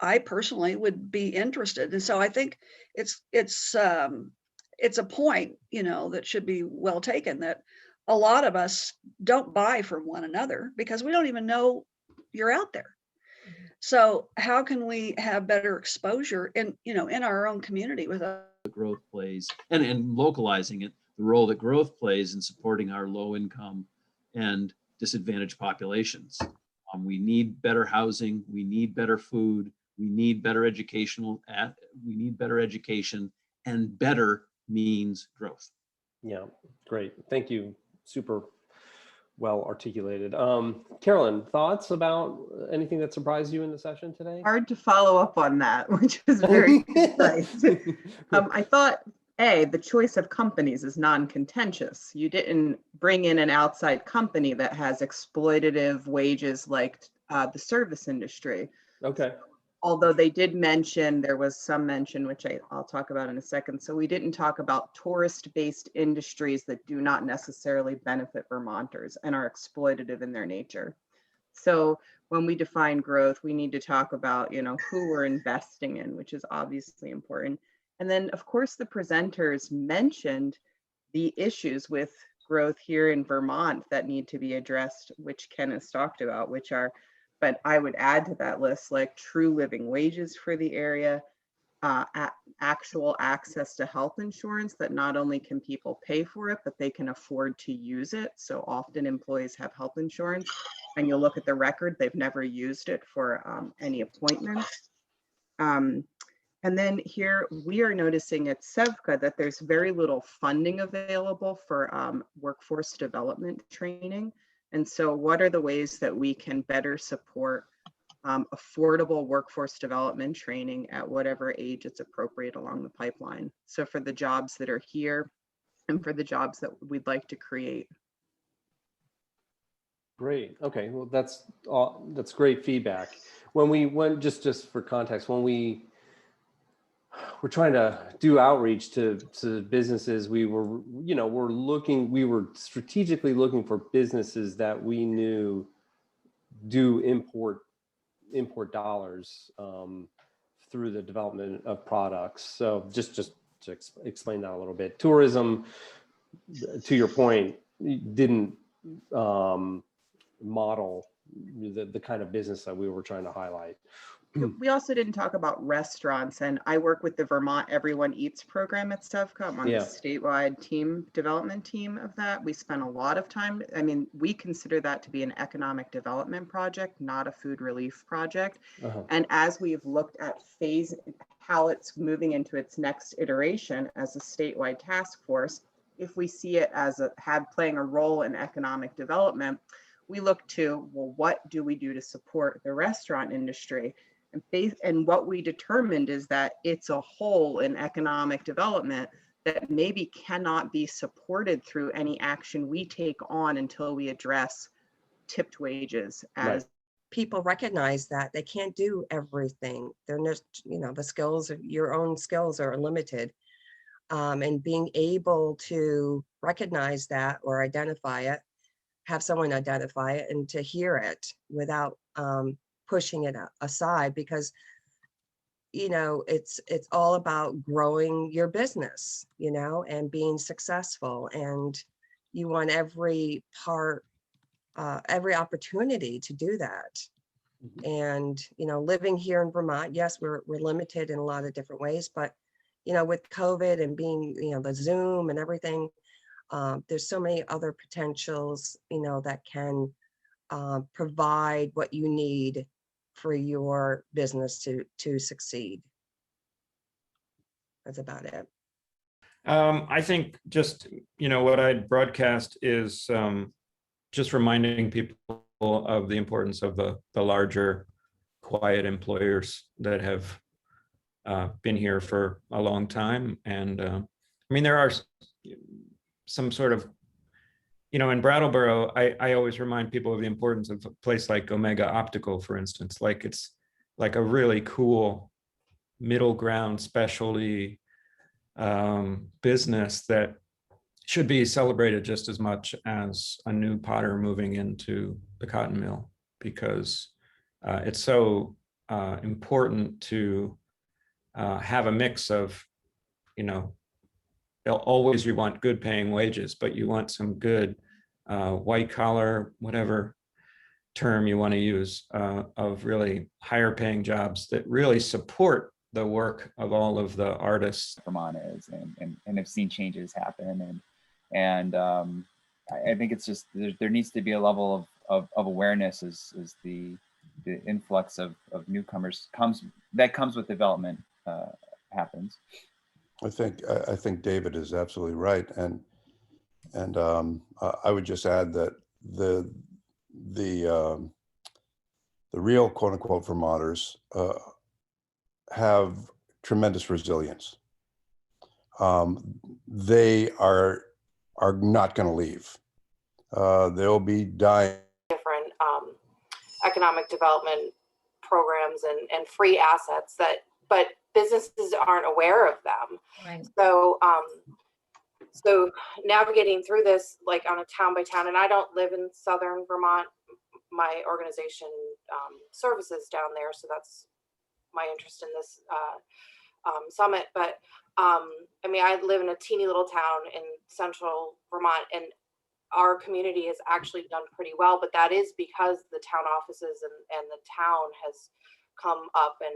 I personally would be interested. And so I think it's a point, you know, that should be well taken, that a lot of us don't buy from one another because we don't even know you're out there. So how can we have better exposure in, you know, in our own community with the growth plays, and localizing it, the role that growth plays in supporting our low income and disadvantaged populations. We need better housing, we need better food, we need better education, and better means growth. Yeah, great. Thank you. Super well articulated. Carolyn, thoughts about anything that surprised you in the session today? Hard to follow up on that, which was very nice. I thought, the choice of companies is non-contentious. You didn't bring in an outside company that has exploitative wages like the service industry. Okay. Although they did mention, there was some mention, which I'll talk about in a second. So we didn't talk about tourist-based industries that do not necessarily benefit Vermonters and are exploitative in their nature. So when we define growth, we need to talk about, you know, who we're investing in, which is obviously important. And then, of course, the presenters mentioned the issues with growth here in Vermont that need to be addressed, which Ken has talked about, which are, but I would add to that list, like true living wages for the area, actual access to health insurance, that not only can people pay for it, but they can afford to use it. So often employees have health insurance, and you'll look at the record, they've never used it for any appointments. And then here we are noticing at SEVCA that there's very little funding available for workforce development training. And so what are the ways that we can better support affordable workforce development training at whatever age it's appropriate along the pipeline? So for the jobs that are here and for the jobs that we'd like to create. Great. Okay. Well, that's great feedback. When just for context, when we're trying to do outreach to businesses, we were strategically looking for businesses that we knew do import dollars through the development of products. So just to explain that a little bit, tourism, to your point, didn't model the kind of business that we were trying to highlight. We also didn't talk about restaurants, and I work with the Vermont Everyone Eats program at STEVCO. I'm on the statewide development team of that. We spent a lot of time. I mean, we consider that to be an economic development project, not a food relief project. And as we've looked at how it's moving into its next iteration as a statewide task force, if we see it as playing a role in economic development, we look to, well, what do we do to support the restaurant industry? And what we determined is that it's a hole in economic development that maybe cannot be supported through any action we take on until we address tipped wages. As people recognize that they can't do everything. They're just, the skills, your own skills are limited. And being able to recognize that or identify it, have someone identify it, and to hear it without pushing it aside, because it's all about growing your business, and being successful, and you want every every opportunity to do that. And living here in Vermont, yes, we're limited in a lot of different ways, but with COVID and being the Zoom and everything, there's so many other potentials that can provide what you need for your business to succeed. That's about it. I think just, what I'd broadcast is just reminding people of the importance of the larger, quiet employers that have been here for a long time. And I mean, there are some sort of, in Brattleboro, I always remind people of the importance of a place like Omega Optical, for instance. Like, it's like a really cool middle ground specialty business that should be celebrated just as much as a new potter moving into the cotton mill, because it's so important to have a mix of, always you want good paying wages, but you want some good white collar, whatever term you want to use, of really higher paying jobs that really support the work of all of the artists. Vermont is, and have seen changes happen, and I think it's just there needs to be a level of awareness as the influx of newcomers comes with development happens. I think David is absolutely right, and I would just add that the real quote unquote Vermonters have tremendous resilience. They are not going to leave. They'll be dying. Different economic development programs and free assets but businesses aren't aware of them. Right. So navigating through this, like on a town by town, and I don't live in Southern Vermont. My organization services down there, so that's my interest in this summit. But I mean, I live in a teeny little town in central Vermont, and our community has actually done pretty well, but that is because the town offices and the town has come up and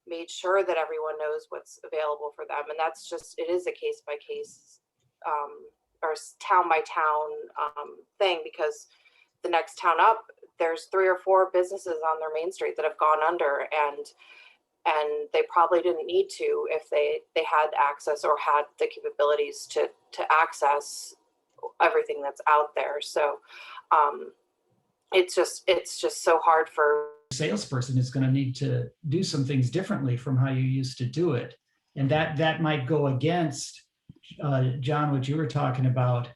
made sure that everyone knows what's available for them. And that's just, it is a case by case or town by town thing, because the next town up, there's 3 or 4 businesses on their main street that have gone under, and they probably didn't need to if they had access or had the capabilities to access everything that's out there. So it's just so hard for salesperson is going to need to do some things differently from how you used to do it, and that might go against John, what you were talking about,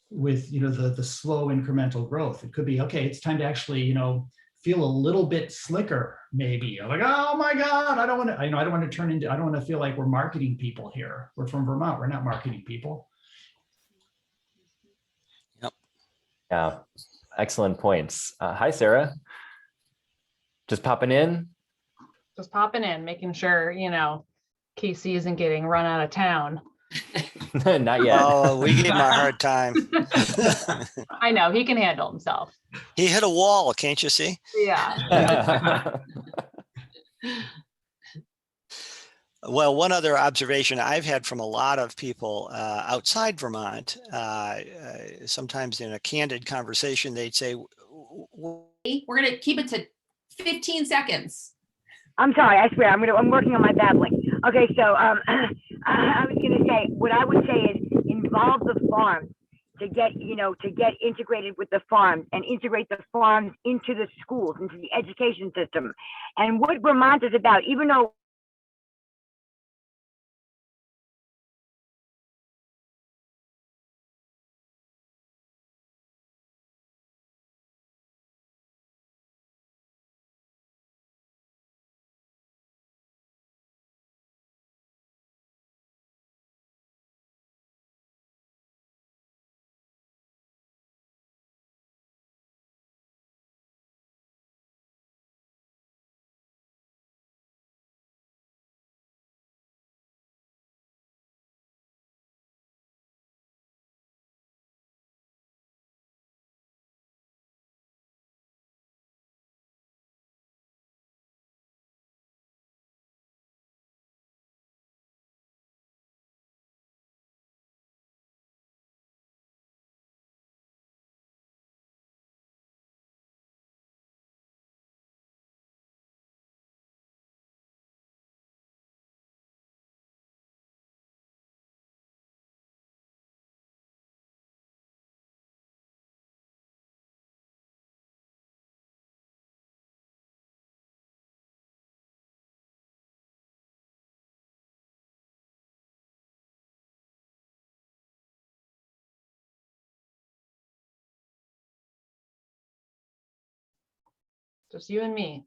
with, you know, the slow incremental growth. It could be, okay, it's time to actually, you know, feel a little bit slicker, maybe. Like, oh my God, I don't want to, I don't want to turn into, I don't want to feel like we're marketing people here. We're from Vermont. We're not marketing people. Yeah, excellent points. Hi, Sarah. Just popping in. Just popping in, making sure, you know, Casey isn't getting run out of town. Not yet. Oh, we gave him a hard time. I know, he can handle himself. He hit a wall, can't you see? Yeah. Well, one other observation I've had from a lot of people outside Vermont, sometimes in a candid conversation, they'd say, we're going to keep it to 15 seconds. I'm sorry, I swear, I'm working on my babbling. Okay, so I was gonna say, what I would say is involve the farms to get, you know, to get integrated with the farms and integrate the farms into the schools, into the education system. And what Vermont is about, even though Just you and me.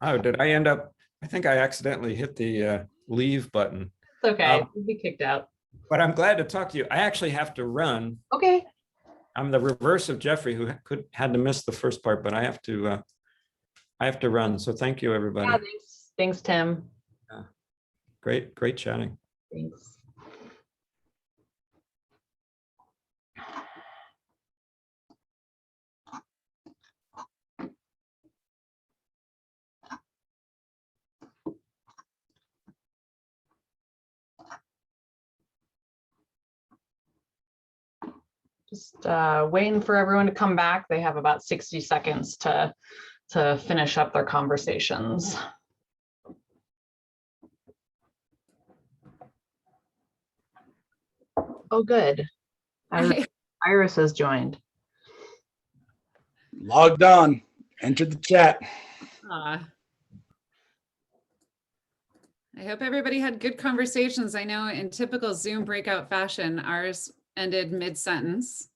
Oh, did I end up? I think I accidentally hit the leave button. It's okay, we'll be kicked out. But I'm glad to talk to you. I actually have to run. Okay. I'm the reverse of Jeffrey, who had to miss the first part, but I have to run. So thank you, everybody. Yeah, thanks, Tim. Great chatting. Thanks. Just waiting for everyone to come back. They have about 60 seconds to finish up their conversations. Oh, good. Iris has joined. Logged on, entered the chat. I hope everybody had good conversations. I know in typical Zoom breakout fashion, ours ended mid-sentence,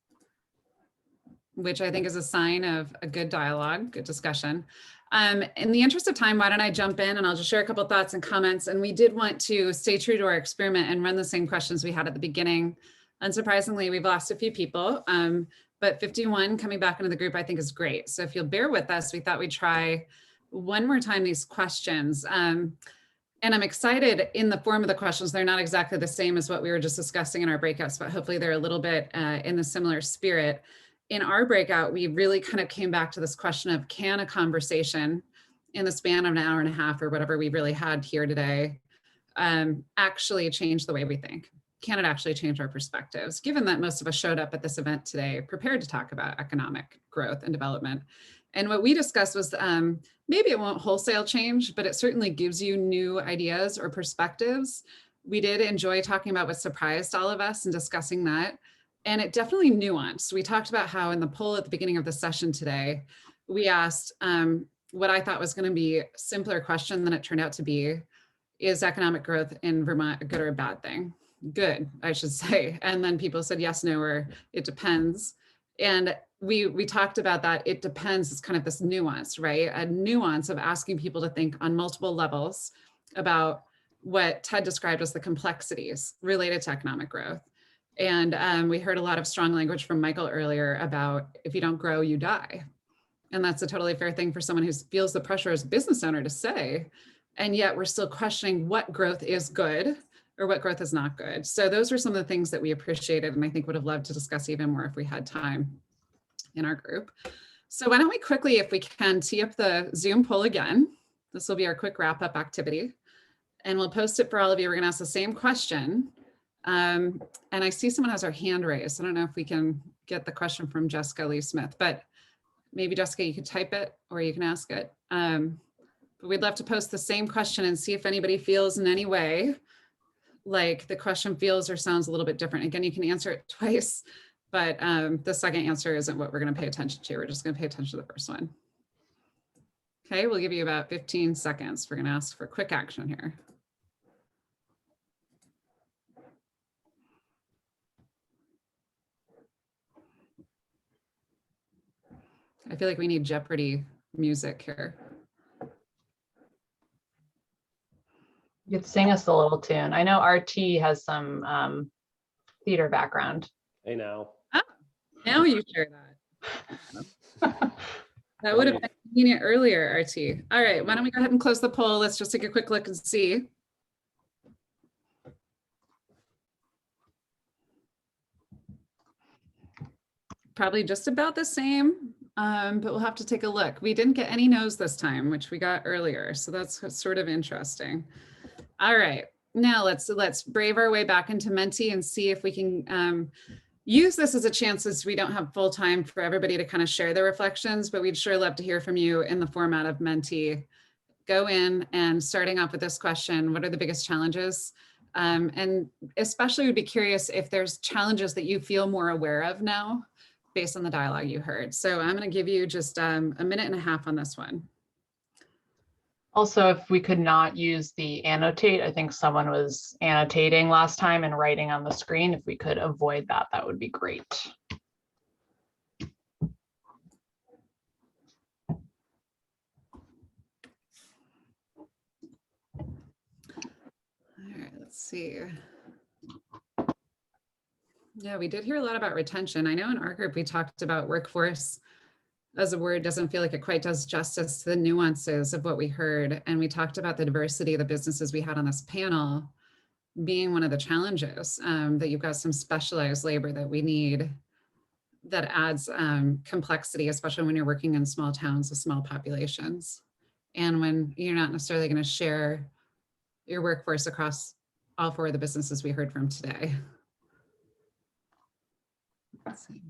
which I think is a sign of a good dialogue, good discussion. In the interest of time, why don't I jump in and I'll just share a couple of thoughts and comments. And we did want to stay true to our experiment and run the same questions we had at the beginning. Unsurprisingly, we've lost a few people, but 51 coming back into the group I think is great. So if you'll bear with us, we thought we'd try one more time these questions. And I'm excited in the form of the questions. They're not exactly the same as what we were just discussing in our breakouts, but hopefully they're a little bit in the similar spirit. In our breakout, we really kind of came back to this question of, can a conversation in the span of an hour and a half or whatever we really had here today actually change the way we think? Can it actually change our perspectives? Given that most of us showed up at this event today prepared to talk about economic growth and development. And what we discussed was maybe it won't wholesale change, but it certainly gives you new ideas or perspectives. We did enjoy talking about what surprised all of us and discussing that. And it definitely nuanced. We talked about how in the poll at the beginning of the session today, we asked what I thought was going to be a simpler question than it turned out to be: is economic growth in Vermont a good or a bad thing? good, I should say. And then people said yes, no, or it depends. And we talked about that. It depends. It's kind of this nuance, right? A nuance of asking people to think on multiple levels about what Ted described as the complexities related to economic growth. And we heard a lot of strong language from Michael earlier about if you don't grow, you die. And that's a totally fair thing for someone who feels the pressure as a business owner to say. And yet we're still questioning what growth is good or what growth is not good. So those are some of the things that we appreciated and I think would have loved to discuss even more if we had time in our group. So why don't we quickly, if we can, tee up the Zoom poll again. This will be our quick wrap up activity. And we'll post it for all of you. We're gonna ask the same question. And I see someone has their hand raised. I don't know if we can get the question from Jessica Lee Smith, but maybe Jessica, you could type it or you can ask it. But we'd love to post the same question and see if anybody feels in any way like the question feels or sounds a little bit different. Again, you can answer it twice, but the second answer isn't what we're going to pay attention to. We're just going to pay attention to the first one. Okay, we'll give you about 15 seconds. We're going to ask for quick action here. I feel like we need Jeopardy music here. You could sing us a little tune. I know RT has some theater background. Hey now. Ah, now you share that. That would have been convenient earlier, RT. All right, why don't we go ahead and close the poll? Let's just take a quick look and see. Probably just about the same, but we'll have to take a look. We didn't get any no's this time, which we got earlier, so that's sort of interesting. All right, now let's brave our way back into Menti and see if we can use this as a chance, as we don't have full time for everybody to kind of share their reflections, but we'd sure love to hear from you in the format of Menti. Go in and starting off with this question, what are the biggest challenges? And especially would be curious if there's challenges that you feel more aware of now based on the dialogue you heard. So I'm gonna give you just a minute and a half on this one. Also, if we could not use the annotate, I think someone was annotating last time and writing on the screen. If we could avoid that, that would be great. All right, let's see. Yeah, we did hear a lot about retention. I know in our group, we talked about workforce as a word doesn't feel like it quite does justice to the nuances of what we heard. And we talked about the diversity of the businesses we had on this panel being one of the challenges, that you've got some specialized labor that we need that adds complexity, especially when you're working in small towns with small populations. And when you're not necessarily going to share your workforce across all four of the businesses we heard from today. Let's see.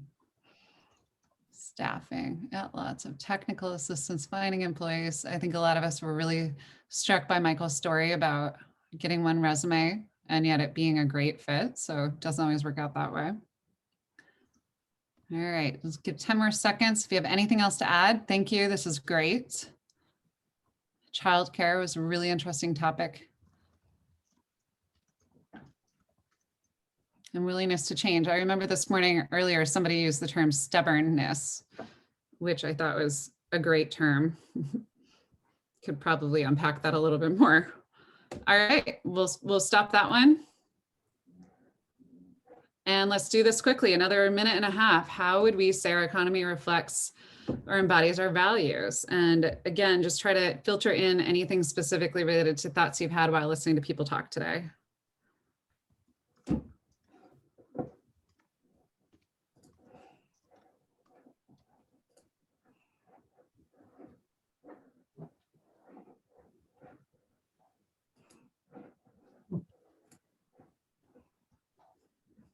Staffing, yeah, lots of technical assistance, finding employees. I think a lot of us were really struck by Michael's story about getting one resume and yet it being a great fit. So it doesn't always work out that way. All right, let's give 10 more seconds. If you have anything else to add, thank you. This is great. Childcare was a really interesting topic. And willingness to change. I remember this morning earlier, somebody used the term stubbornness, which I thought was a great term. Could probably unpack that a little bit more. All right, we'll stop that one. And let's do this quickly, another minute and a half. How would we say our economy reflects or embodies our values? And again, just try to filter in anything specifically related to thoughts you've had while listening to people talk today.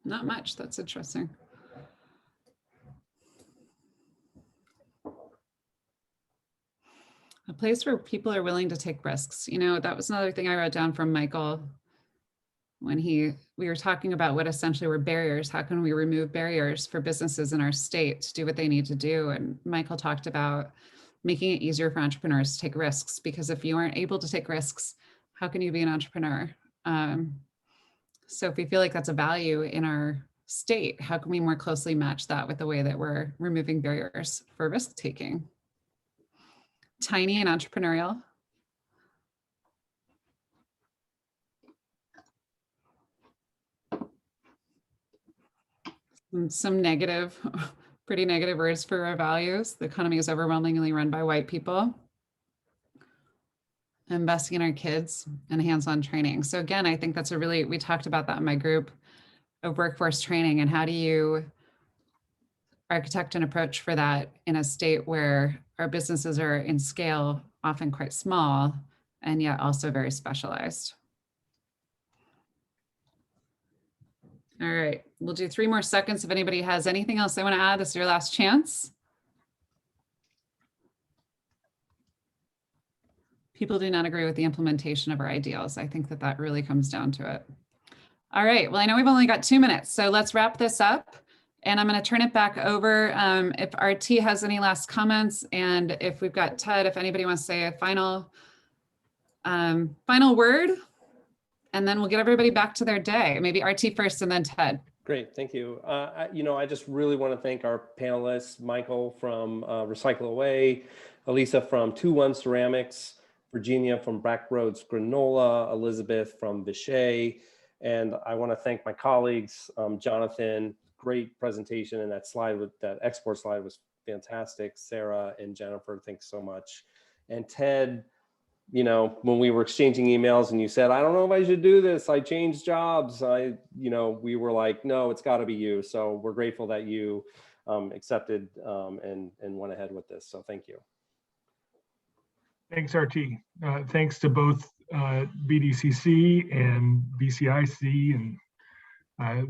Not much, that's interesting. A place where people are willing to take risks. You know, that was another thing I wrote down from Michael when we were talking about what essentially were barriers. How can we remove barriers for businesses in our state to do what they need to do? And Michael talked about making it easier for entrepreneurs to take risks, because if you aren't able to take risks, how can you be an entrepreneur? So if we feel like that's a value in our state, how can we more closely match that with the way that we're removing barriers for risk taking? Tiny and entrepreneurial. Some negative, pretty negative words for our values. The economy is overwhelmingly run by white people. Investing in our kids and hands-on training. So again, I think that's we talked about that in my group of workforce training, and how do you architect an approach for that in a state where our businesses are in scale, often quite small, and yet also very specialized. All right, we'll do 3 more seconds. If anybody has anything else they want to add, this is your last chance. People do not agree with the implementation of our ideals. I think that really comes down to it. All right, well, I know we've only got 2 minutes, so let's wrap this up. And I'm going to turn it back over if RT has any last comments, and if we've got Ted, if anybody wants to say a final word, and then we'll get everybody back to their day. Maybe RT first and then Ted. Great, thank you. I just really want to thank our panelists, Michael from Recycle Away, Elisa from 2-1 Ceramics, Virginia from Backroads Granola, Elizabeth from Vichy, and I want to thank my colleagues, Jonathan, great presentation, and that export slide was fantastic. Sarah and Jennifer, thanks so much. And Ted, when we were exchanging emails and you said, I don't know if I should do this, I changed jobs, we were like, no, it's got to be you. So we're grateful that you accepted and went ahead with this. So thank you. Thanks, RT. Thanks to both BDCC and BCIC and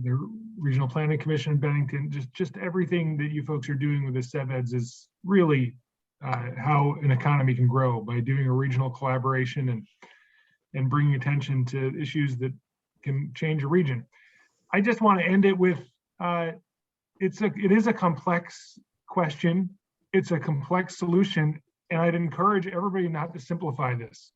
the Regional Planning Commission in Bennington. Just everything that you folks are doing with the CEVEDs is really how an economy can grow, by doing a regional collaboration and bringing attention to issues that can change a region. I just want to end it with, it is a complex question. It's a complex solution. And I'd encourage everybody not to simplify this.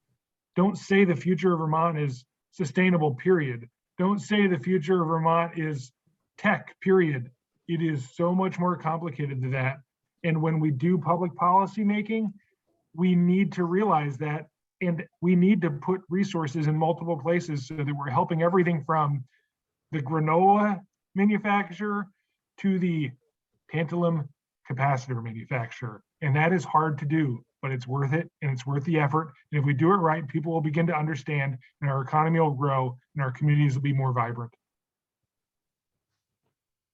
Don't say the future of Vermont is sustainable, period. Don't say the future of Vermont is tech, period. It is so much more complicated than that. And when we do public policy making, we need to realize that, and we need to put resources in multiple places so that we're helping everything from the granola manufacturer to the tantalum capacitor manufacturer. And that is hard to do, but it's worth it, and it's worth the effort. And if we do it right, people will begin to understand, and our economy will grow, and our communities will be more vibrant.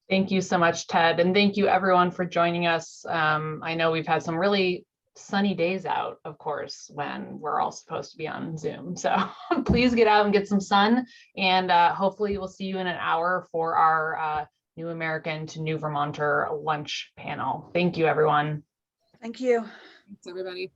Thank you so much, Ted. And thank you everyone for joining us. I know we've had some really sunny days out, of course, when we're all supposed to be on Zoom. So please get out and get some sun. And hopefully we'll see you in an hour for our New American to New Vermonter lunch panel. Thank you, everyone. Thank you. Thanks, everybody.